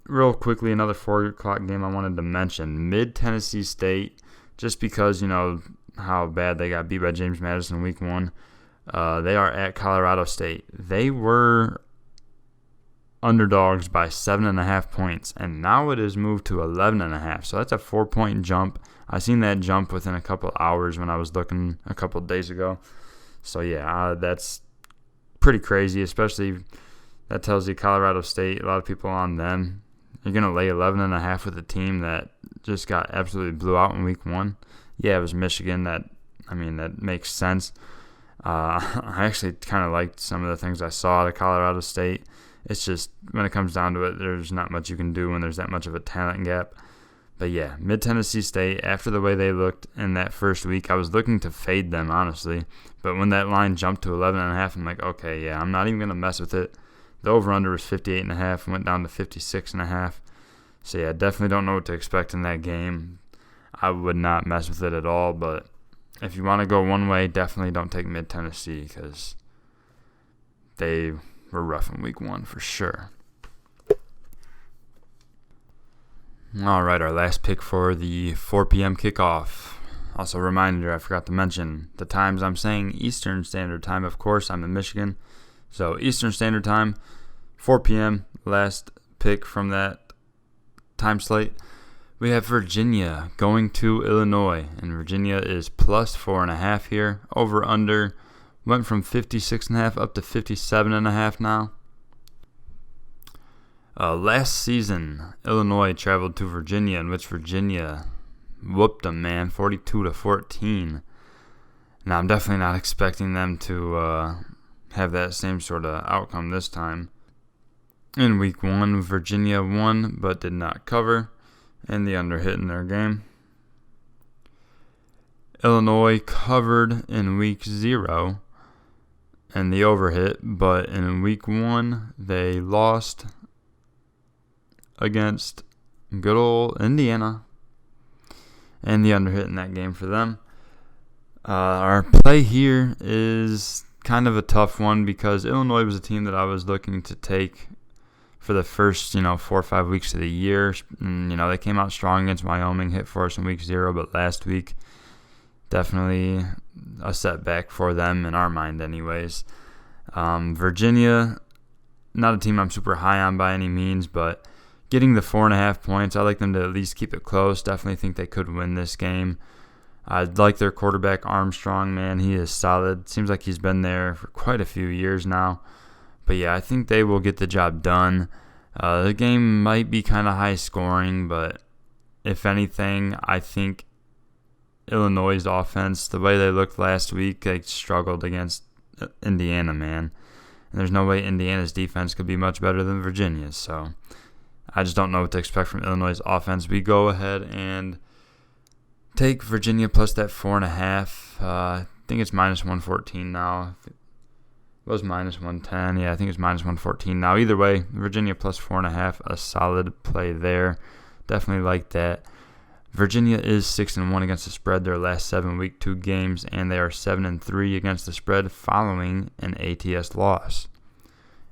Real quickly, another 4 o'clock game I wanted to mention. Mid-Tennessee State, just because, how bad they got beat by James Madison week 1. They are at Colorado State. They were underdogs by 7.5 points, and now it is moved to 11.5. So that's a 4-point jump. I seen that jump within a couple hours when I was looking a couple days ago. So yeah, that's pretty crazy, especially that tells you Colorado State, a lot of people on them. You're going to lay 11.5 with a team that just got absolutely blew out in week 1. Yeah, it was Michigan. That makes sense. I actually kind of liked some of the things I saw out of Colorado State. It's just, when it comes down to it, there's not much you can do when there's that much of a talent gap. But yeah, Mid-Tennessee State, after the way they looked in that first week, I was looking to fade them, honestly. But when that line jumped to 11.5, I'm like, okay, yeah, I'm not even going to mess with it. The over-under was 58.5 and went down to 56.5. So yeah, definitely don't know what to expect in that game. I would not mess with it at all, but if you want to go one way, definitely don't take Mid-Tennessee because they were rough in week 1 for sure. All right, our last pick for the 4 p.m. kickoff. Also, a reminder, I forgot to mention, the times I'm saying Eastern Standard Time. Of course, I'm in Michigan. So Eastern Standard Time, 4 p.m., last pick from that time slate. We have Virginia going to Illinois, and Virginia is plus 4.5 here. Over under went from 56.5 up to 57.5 now. Last season, Illinois traveled to Virginia, in which Virginia whooped them, man, 42-14. Now, I'm definitely not expecting them to have that same sort of outcome this time. In week 1, Virginia won but did not cover, and the under hit in their game. Illinois covered in week 0 and the over hit, but in week 1 they lost against good old Indiana, and the under hit in that game for them. Our play here is kind of a tough one because Illinois was a team that I was looking to take for the first, 4 or 5 weeks of the year. And, they came out strong against Wyoming, hit for us in week 0, but last week, definitely a setback for them in our mind anyways. Virginia, not a team I'm super high on by any means, but getting the 4.5 points, I like them to at least keep it close. Definitely think they could win this game. I like their quarterback, Armstrong, man. He is solid. Seems like he's been there for quite a few years now. But yeah, I think they will get the job done. The game might be kind of high scoring, but if anything, I think Illinois' offense, the way they looked last week, they struggled against Indiana, man. And there's no way Indiana's defense could be much better than Virginia's. So I just don't know what to expect from Illinois' offense. We go ahead and take Virginia plus that 4.5. I think it's minus 114 now. It was minus 110. Yeah, I think it's minus 114 now. Either way, Virginia plus 4.5, a solid play there. Definitely like that. Virginia is 6-1 against the spread their last 7 Week 2 games, and they are 7-3 against the spread following an ATS loss.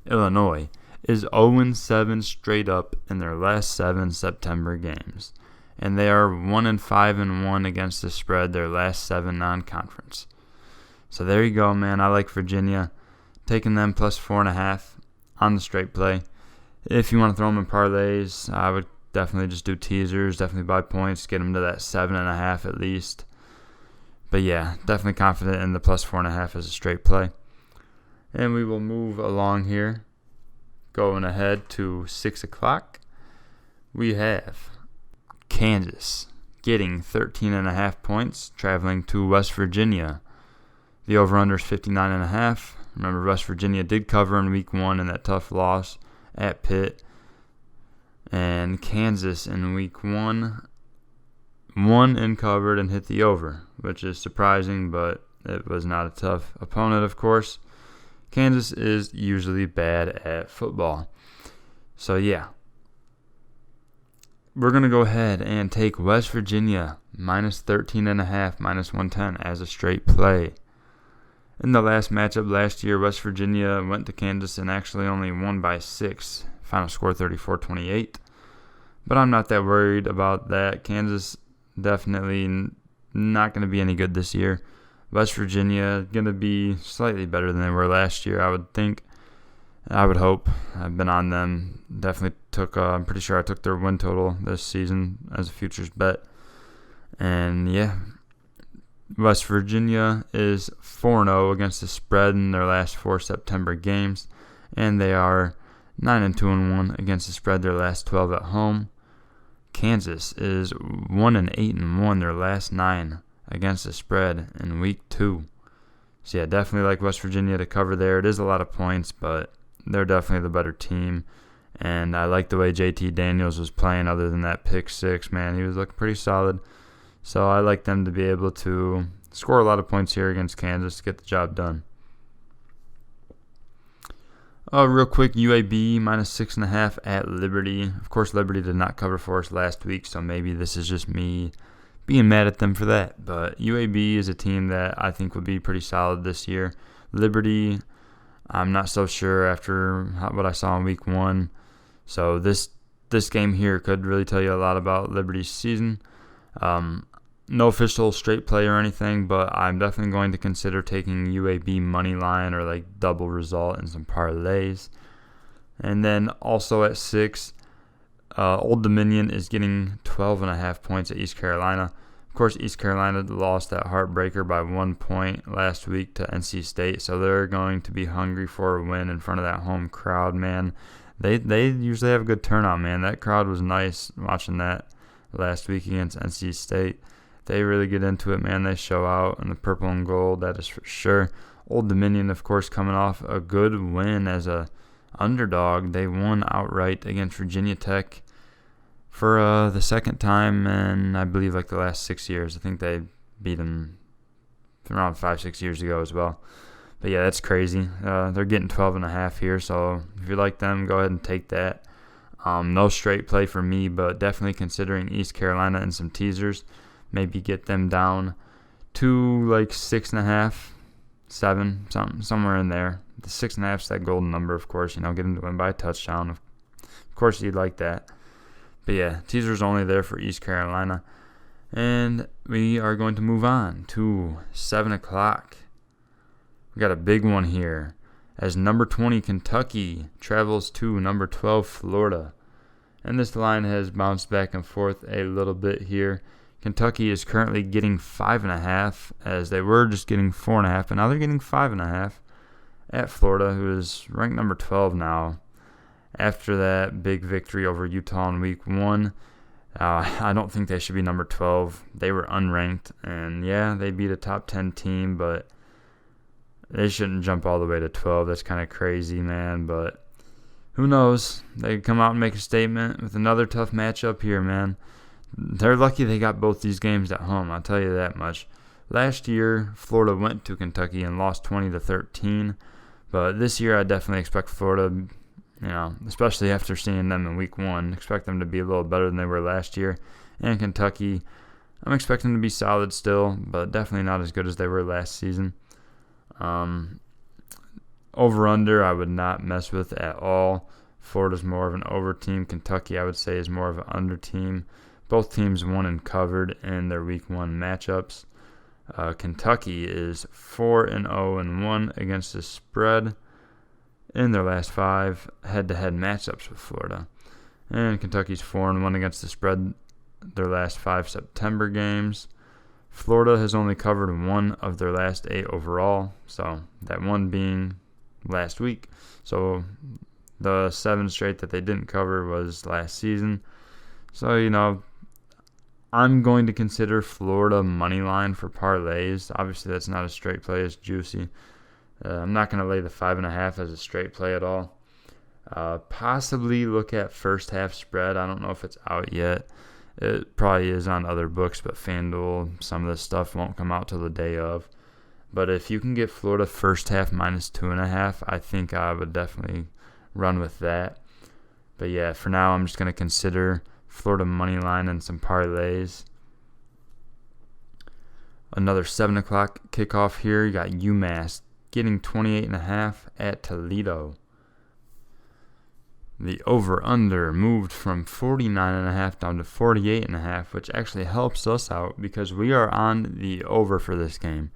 Illinois is 0-7 straight up in their last 7 September games, and they are 1-5-1 against the spread their last 7 non-conference. So there you go, man. I like Virginia. Taking them plus 4.5 on the straight play. If you want to throw them in parlays, I would definitely just do teasers, definitely buy points, get them to that 7.5 at least. But yeah, definitely confident in the plus 4.5 as a straight play. And we will move along here. Going ahead to 6 o'clock, we have Kansas getting 13.5 points, traveling to West Virginia. The over-under is 59.5. Remember, West Virginia did cover in Week 1 in that tough loss at Pitt. And Kansas in Week 1 won and covered and hit the over, which is surprising, but it was not a tough opponent, of course. Kansas is usually bad at football. So, yeah. We're going to go ahead and take West Virginia minus 13.5, minus 110 as a straight play. In the last matchup last year, West Virginia went to Kansas and actually only won by 6. Final score 34-28. But I'm not that worried about that. Kansas definitely not going to be any good this year. West Virginia going to be slightly better than they were last year, I would think. I would hope. I've been on them. Definitely took, I'm pretty sure I took their win total this season as a futures bet. And yeah, West Virginia is 4-0 against the spread in their last 4 September games. And they are 9-2-1 against the spread their last 12 at home. Kansas is 1-8-1 their last 9 against the spread in Week 2. So yeah, definitely like West Virginia to cover there. It is a lot of points, but they're definitely the better team. And I like the way JT Daniels was playing other than that pick 6, man. He was looking pretty solid. So I like them to be able to score a lot of points here against Kansas to get the job done. Real quick, UAB minus 6.5 at Liberty. Of course, Liberty did not cover for us last week, so maybe this is just me being mad at them for that. But UAB is a team that I think would be pretty solid this year. Liberty, I'm not so sure after what I saw in Week 1. So this game here could really tell you a lot about Liberty's season. No official straight play or anything, but I'm definitely going to consider taking UAB money line or like double result in some parlays. And then also at 6, Old Dominion is getting 12.5 points at East Carolina. Of course, East Carolina lost that heartbreaker by 1 point last week to NC State, so they're going to be hungry for a win in front of that home crowd, man. They usually have a good turnout, man. That crowd was nice watching that last week against NC State. They really get into it, man. They show out in the purple and gold, that is for sure. Old Dominion, of course, coming off a good win as a underdog. They won outright against Virginia Tech for the second time in, I believe, like the last 6 years. I think they beat them around 5-6 years ago as well. But yeah, that's crazy. They're getting 12.5 here, so if you like them, go ahead and take that. No straight play for me, but definitely considering East Carolina and some teasers. Maybe get them down to like 6.5, 7, somewhere in there. The 6.5 is that golden number, of course. Get them to win by a touchdown. Of course, you'd like that. But yeah, teasers only there for East Carolina. And we are going to move on to 7 o'clock. We got a big one here as number 20 Kentucky travels to number 12 Florida. And this line has bounced back and forth a little bit here. Kentucky is currently getting 5.5, as they were just getting 4.5, but now they're getting 5.5 at Florida, who is ranked number 12 now. After that big victory over Utah in Week 1, I don't think they should be number 12. They were unranked, and yeah, they beat a top 10 team, but they shouldn't jump all the way to 12. That's kind of crazy, man, but who knows? They could come out and make a statement with another tough matchup here, man. They're lucky they got both these games at home, I'll tell you that much. Last year, Florida went to Kentucky and lost 20-13, but this year I definitely expect Florida, especially after seeing them in Week 1, expect them to be a little better than they were last year. And Kentucky, I'm expecting to be solid still, but definitely not as good as they were last season. Over-under, I would not mess with at all. Florida's more of an over team. Kentucky, I would say, is more of an under team. Both teams won and covered in their Week 1 matchups. Kentucky is 4-0-1 against the spread in their last 5 head-to-head matchups with Florida. And Kentucky's 4-1 against the spread their last 5 September games. Florida has only covered 1 of their last 8 overall, so that one being last week. So the 7 straight that they didn't cover was last season. So, I'm going to consider Florida Moneyline for parlays. Obviously, that's not a straight play. It's juicy. I'm not going to lay the 5.5 as a straight play at all. Possibly look at first half spread. I don't know if it's out yet. It probably is on other books, but FanDuel, some of this stuff won't come out till the day of. But if you can get Florida first half minus 2.5, I think I would definitely run with that. But yeah, for now, I'm just going to consider Florida money line and some parlays. Another 7 o'clock kickoff here. You got UMass getting 28.5 at Toledo. The over-under moved from 49.5 down to 48.5, which actually helps us out because we are on the over for this game.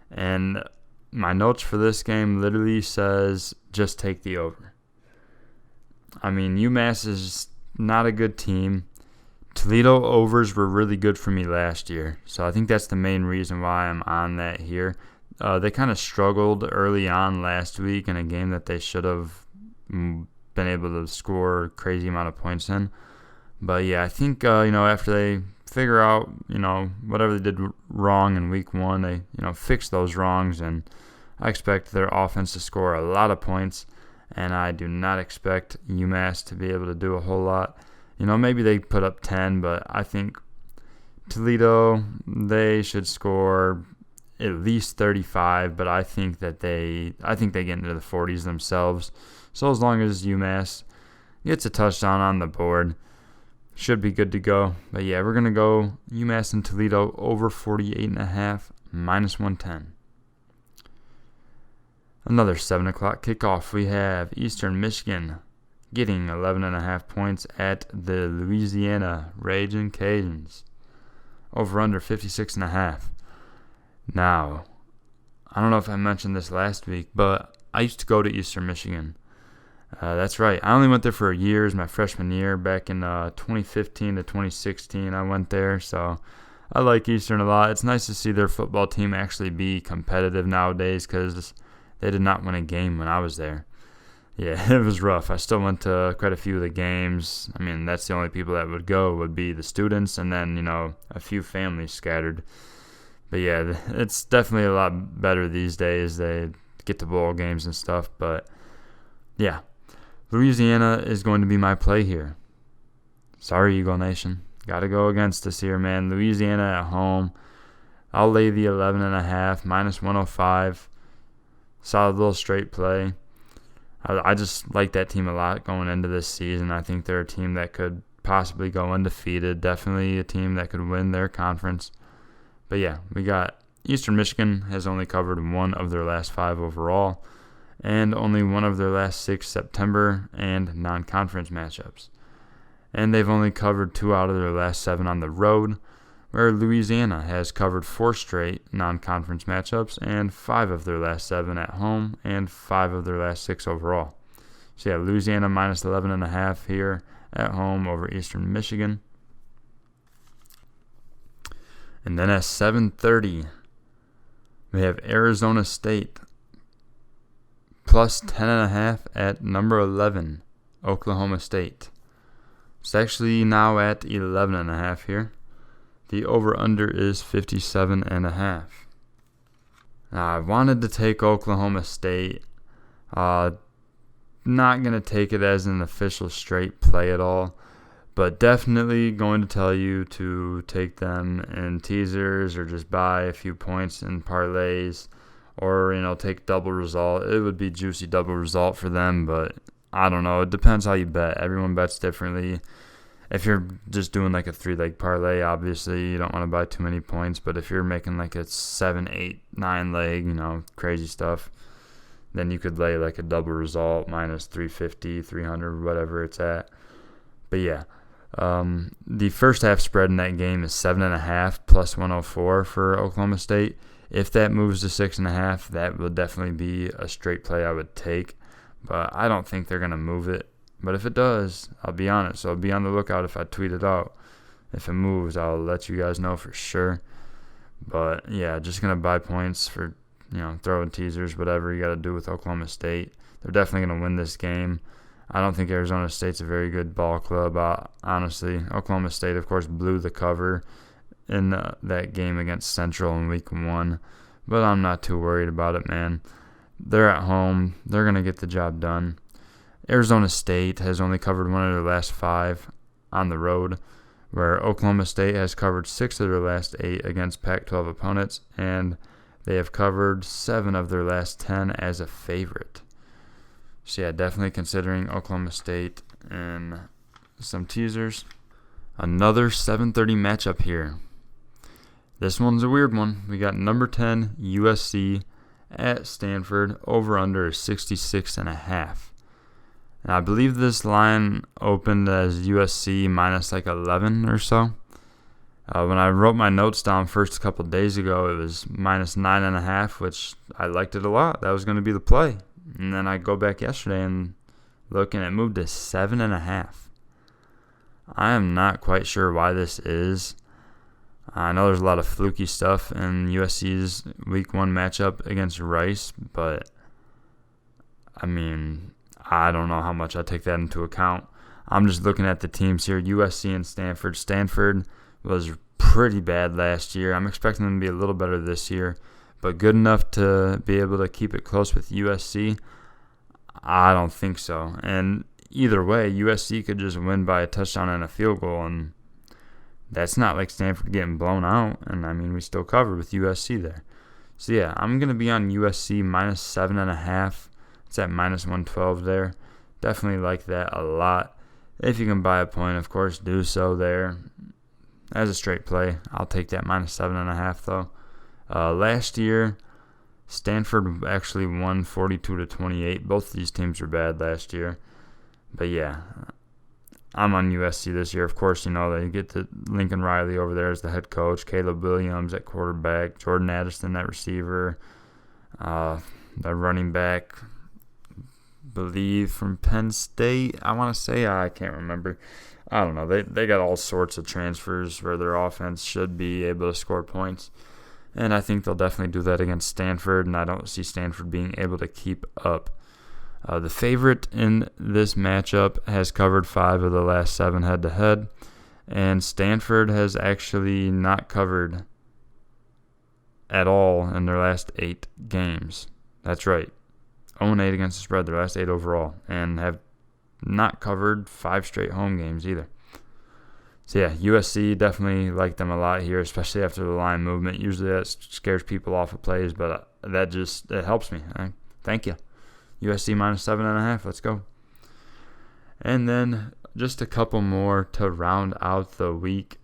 And my notes for this game literally says just take the over. I mean, UMass is not a good team. Toledo overs were really good for me last year, so I think that's the main reason why I'm on that here. They kind of struggled early on last week in a game that they should have been able to score a crazy amount of points in. But yeah, I think after they figure out whatever they did wrong in week 1, they fix those wrongs, and I expect their offense to score a lot of points. And I do not expect UMass to be able to do a whole lot. Maybe they put up 10, but I think Toledo, they should score at least 35, but I think they get into the 40s themselves. So as long as UMass gets a touchdown on the board, should be good to go. But yeah, we're going to go UMass and Toledo over 48.5, minus 110. Another 7 o'clock kickoff. We have Eastern Michigan getting 11.5 points at the Louisiana Ragin' Cajuns. Over under 56.5. Now, I don't know if I mentioned this last week, but I used to go to Eastern Michigan. That's right. I only went there for a year. It was my freshman year back in 2015 to 2016. I went there, so I like Eastern a lot. It's nice to see their football team actually be competitive nowadays because they did not win a game when I was there. Yeah, it was rough. I still went to quite a few of the games. I mean, that's the only people that would be the students and then, a few families scattered. But yeah, it's definitely a lot better these days. They get to bowl games and stuff. But yeah, Louisiana is going to be my play here. Sorry, Eagle Nation. Got to go against us here, man. Louisiana at home. I'll lay the 11.5, minus 105. Solid little straight play. I just like that team a lot going into this season. I think they're a team that could possibly go undefeated. Definitely a team that could win their conference. But yeah, we got Eastern Michigan has only covered 1 of their last 5 overall and only 1 of their last 6 September and non-conference matchups. And they've only covered 2 out of their last 7 on the road, where Louisiana has covered 4 straight non-conference matchups and 5 of their last 7 at home and 5 of their last 6 overall. So yeah, Louisiana minus 11.5 here at home over Eastern Michigan. And then at 7:30, we have Arizona State plus 10.5 at number 11, Oklahoma State. It's actually now at 11.5 here. The over-under is 57.5. I wanted to take Oklahoma State. Not going to take it as an official straight play at all, but definitely going to tell you to take them in teasers or just buy a few points in parlays or, take double result. It would be juicy double result for them, but I don't know. It depends how you bet. Everyone bets differently. if you're just doing like a 3-leg parlay, obviously you don't want to buy too many points. But if you're making like a 7, 8, 9 leg, crazy stuff, then you could lay like a double result minus 350, 300, whatever it's at. But yeah, the first half spread in that game is 7.5 plus 104 for Oklahoma State. If that moves to 6.5, that will definitely be a straight play I would take. But I don't think they're going to move it. But if it does, I'll be on it. So be on the lookout if I tweet it out. If it moves, I'll let you guys know for sure. But yeah, just going to buy points for, throwing teasers, whatever you got to do with Oklahoma State. They're definitely going to win this game. I don't think Arizona State's a very good ball club, honestly. Oklahoma State, of course, blew the cover in that game against Central in week 1. But I'm not too worried about it, man. They're at home. They're going to get the job done. Arizona State has only covered 1 of their last 5 on the road, where Oklahoma State has covered 6 of their last 8 against Pac-12 opponents, and they have covered 7 of their last 10 as a favorite. So yeah, definitely considering Oklahoma State and some teasers. Another 7:30 matchup here. This one's a weird one. We got number 10 USC at Stanford. Over/under is 66.5. And I believe this line opened as USC minus like 11 or so. When I wrote my notes down first a couple of days ago, it was minus 9.5, which I liked it a lot. That was going to be the play. And then I go back yesterday and look, and it moved to 7.5. I am not quite sure why this is. I know there's a lot of fluky stuff in USC's week 1 matchup against Rice, but I don't know how much I take that into account. I'm just looking at the teams here, USC and Stanford. Stanford was pretty bad last year. I'm expecting them to be a little better this year, but good enough to be able to keep it close with USC? I don't think so. And either way, USC could just win by a touchdown and a field goal, and that's not like Stanford getting blown out. And, we still covered with USC there. So, yeah, I'm going to be on USC minus 7.5. It's at minus 112 there. Definitely like that a lot. If you can buy a point, of course, do so there. As a straight play, I'll take that minus 7.5 though. Last year, Stanford actually won 42-28. Both of these teams were bad last year. But yeah, I'm on USC this year. Of course, they get to Lincoln Riley over there as the head coach, Caleb Williams at quarterback, Jordan Addison at receiver, the running back, believe from Penn State, I want to say. I can't remember. I don't know. They got all sorts of transfers where their offense should be able to score points. And I think they'll definitely do that against Stanford, and I don't see Stanford being able to keep up. The favorite in this matchup has covered 5 of the last 7 head-to-head, and Stanford has actually not covered at all in their last 8 games. That's right. 0-8 against the spread, their last 8 overall, and have not covered 5 straight home games either. So yeah, USC, definitely like them a lot here, especially after the line movement. Usually that scares people off of plays, but it helps me. Thank you. USC minus 7.5. Let's go. And then just a couple more to round out the week.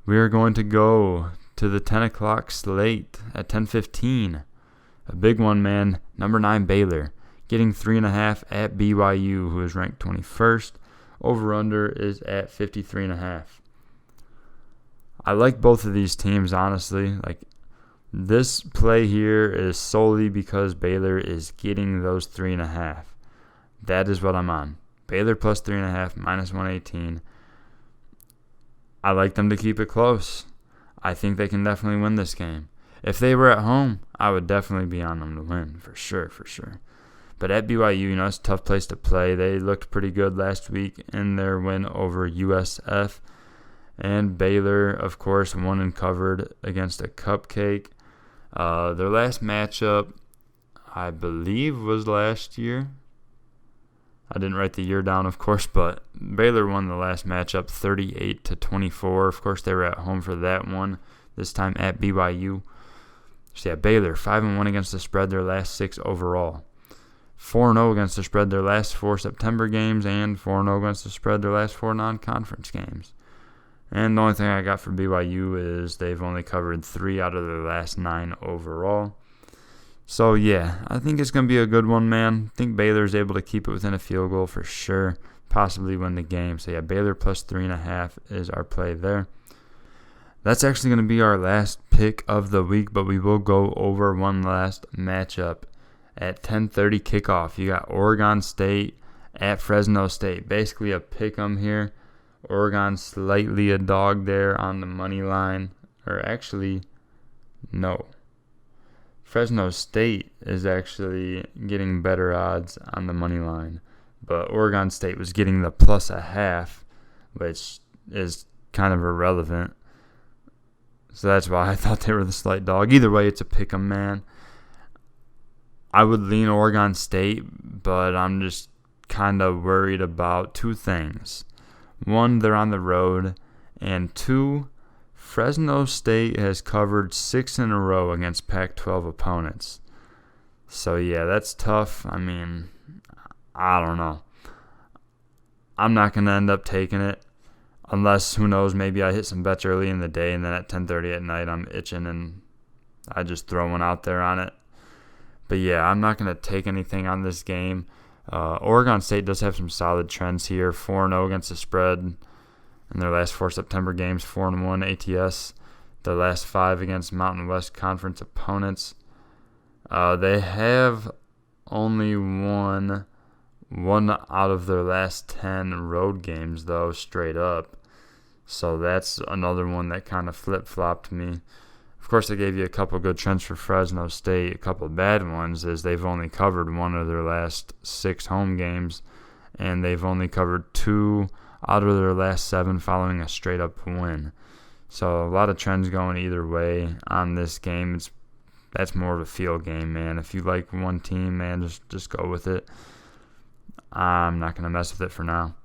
We are going to go to the 10 o'clock slate at 10:15. A big one, man. Number 9 Baylor getting 3.5 at BYU, who is ranked 21st. Over/under is at 53.5. I like both of these teams, honestly. This play here is solely because Baylor is getting those 3.5. That is what I'm on. Baylor plus 3.5, minus 118. I like them to keep it close. I think they can definitely win this game. If they were at home, I would definitely be on them to win, for sure. But at BYU, it's a tough place to play. They looked pretty good last week in their win over USF. And Baylor, of course, won and covered against a cupcake. Their last matchup, I believe, was last year. I didn't write the year down, of course, but Baylor won the last matchup 38-24. Of course, they were at home for that one, this time at BYU. So yeah, Baylor, 5-1 against the spread, their last 6 overall. 4-0 against the spread their last 4 September games, and 4-0 against the spread their last 4 non-conference games. And the only thing I got for BYU is they've only covered 3 out of their last 9 overall. So, yeah, I think it's going to be a good one, man. I think Baylor's able to keep it within a field goal for sure, possibly win the game. So, yeah, Baylor plus 3.5 is our play there. That's actually going to be our last pick of the week, but we will go over one last matchup. At 10:30 kickoff, you got Oregon State at Fresno State. Basically a pick 'em here. Oregon slightly a dog there on the money line. Or actually, no. Fresno State is actually getting better odds on the money line. But Oregon State was getting the plus 1/2, which is kind of irrelevant. So that's why I thought they were the slight dog. Either way, it's a pick 'em, man. I would lean Oregon State, but I'm just kind of worried about 2 things. 1, they're on the road, and 2, Fresno State has covered 6 in a row against Pac-12 opponents. So, yeah, that's tough. I mean, I don't know. I'm not going to end up taking it unless, who knows, maybe I hit some bets early in the day, and then at 10:30 at night I'm itching and I just throw one out there on it. But, yeah, I'm not going to take anything on this game. Oregon State does have some solid trends here. 4-0 against the spread in their last 4 September games. 4-1 ATS. Their last 5 against Mountain West Conference opponents. They have only won 1 out of their last 10 road games, though, straight up. So that's another one that kind of flip-flopped me. Of course, I gave you a couple good trends for Fresno State. A couple of bad ones is they've only covered 1 of their last 6 home games, and they've only covered 2 out of their last 7 following a straight-up win. So a lot of trends going either way on this game. That's more of a field game, man. If you like one team, man, just go with it. I'm not gonna mess with it for now.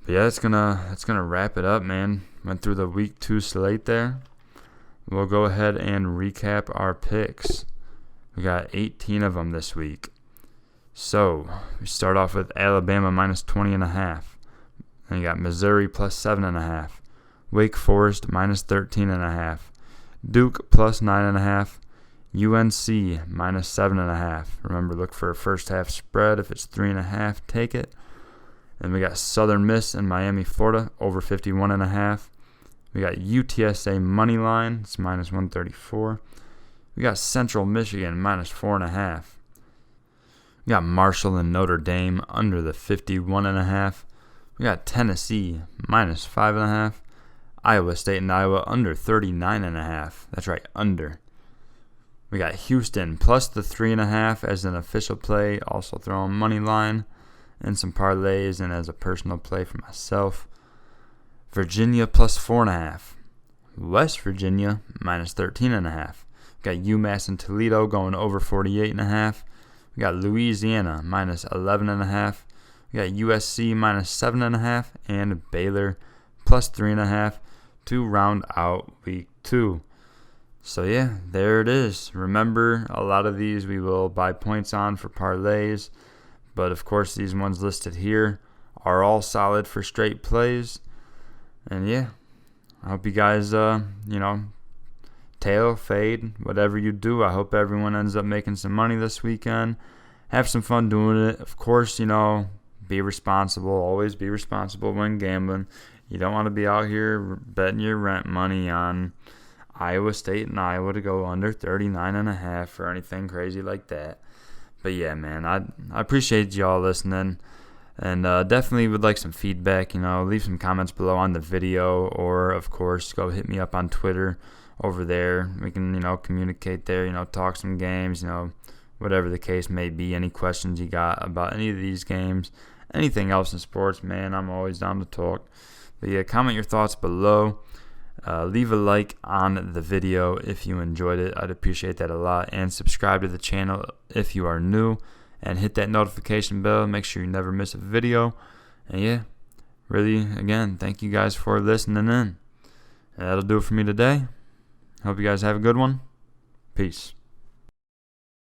But yeah, that's gonna wrap it up, man. Went through the week 2 slate there. We'll go ahead and recap our picks. We got 18 of them this week. So, we start off with Alabama minus 20.5. Then you got Missouri plus 7.5. Wake Forest minus 13.5. Duke plus 9.5. UNC minus 7.5. Remember, look for a first half spread. If it's 3.5, take it. And we got Southern Miss and Miami, Florida, over 51.5. We got UTSA money line, it's minus 134. We got Central Michigan minus 4.5. We got Marshall and Notre Dame under the 51.5. We got Tennessee minus 5.5. Iowa State and Iowa under 39.5. That's right, under. We got Houston plus the 3.5 as an official play. Also throwing money line and some parlays and as a personal play for myself. Virginia plus 4.5. West Virginia minus 13.5. We got UMass and Toledo going over 48.5. We got Louisiana minus 11.5. We got USC minus 7.5 and Baylor plus 3.5 to round out week 2. So yeah, there it is. Remember, a lot of these we will buy points on for parlays, but of course these ones listed here are all solid for straight plays. And yeah, I hope you guys, tail, fade, whatever you do. I hope everyone ends up making some money this weekend. Have some fun doing it. Of course, be responsible. Always be responsible when gambling. You don't want to be out here betting your rent money on Iowa State and Iowa to go under 39.5 or anything crazy like that. But yeah, man, I appreciate y'all listening. And definitely would like some feedback, leave some comments below on the video, or, of course, go hit me up on Twitter over there. We can, communicate there, talk some games, whatever the case may be. Any questions you got about any of these games, anything else in sports, man, I'm always down to talk. But yeah, comment your thoughts below. Leave a like on the video if you enjoyed it. I'd appreciate that a lot. And subscribe to the channel if you are new. And hit that notification bell. Make sure you never miss a video. And yeah, really, again, thank you guys for listening in. And that'll do it for me today. Hope you guys have a good one. Peace.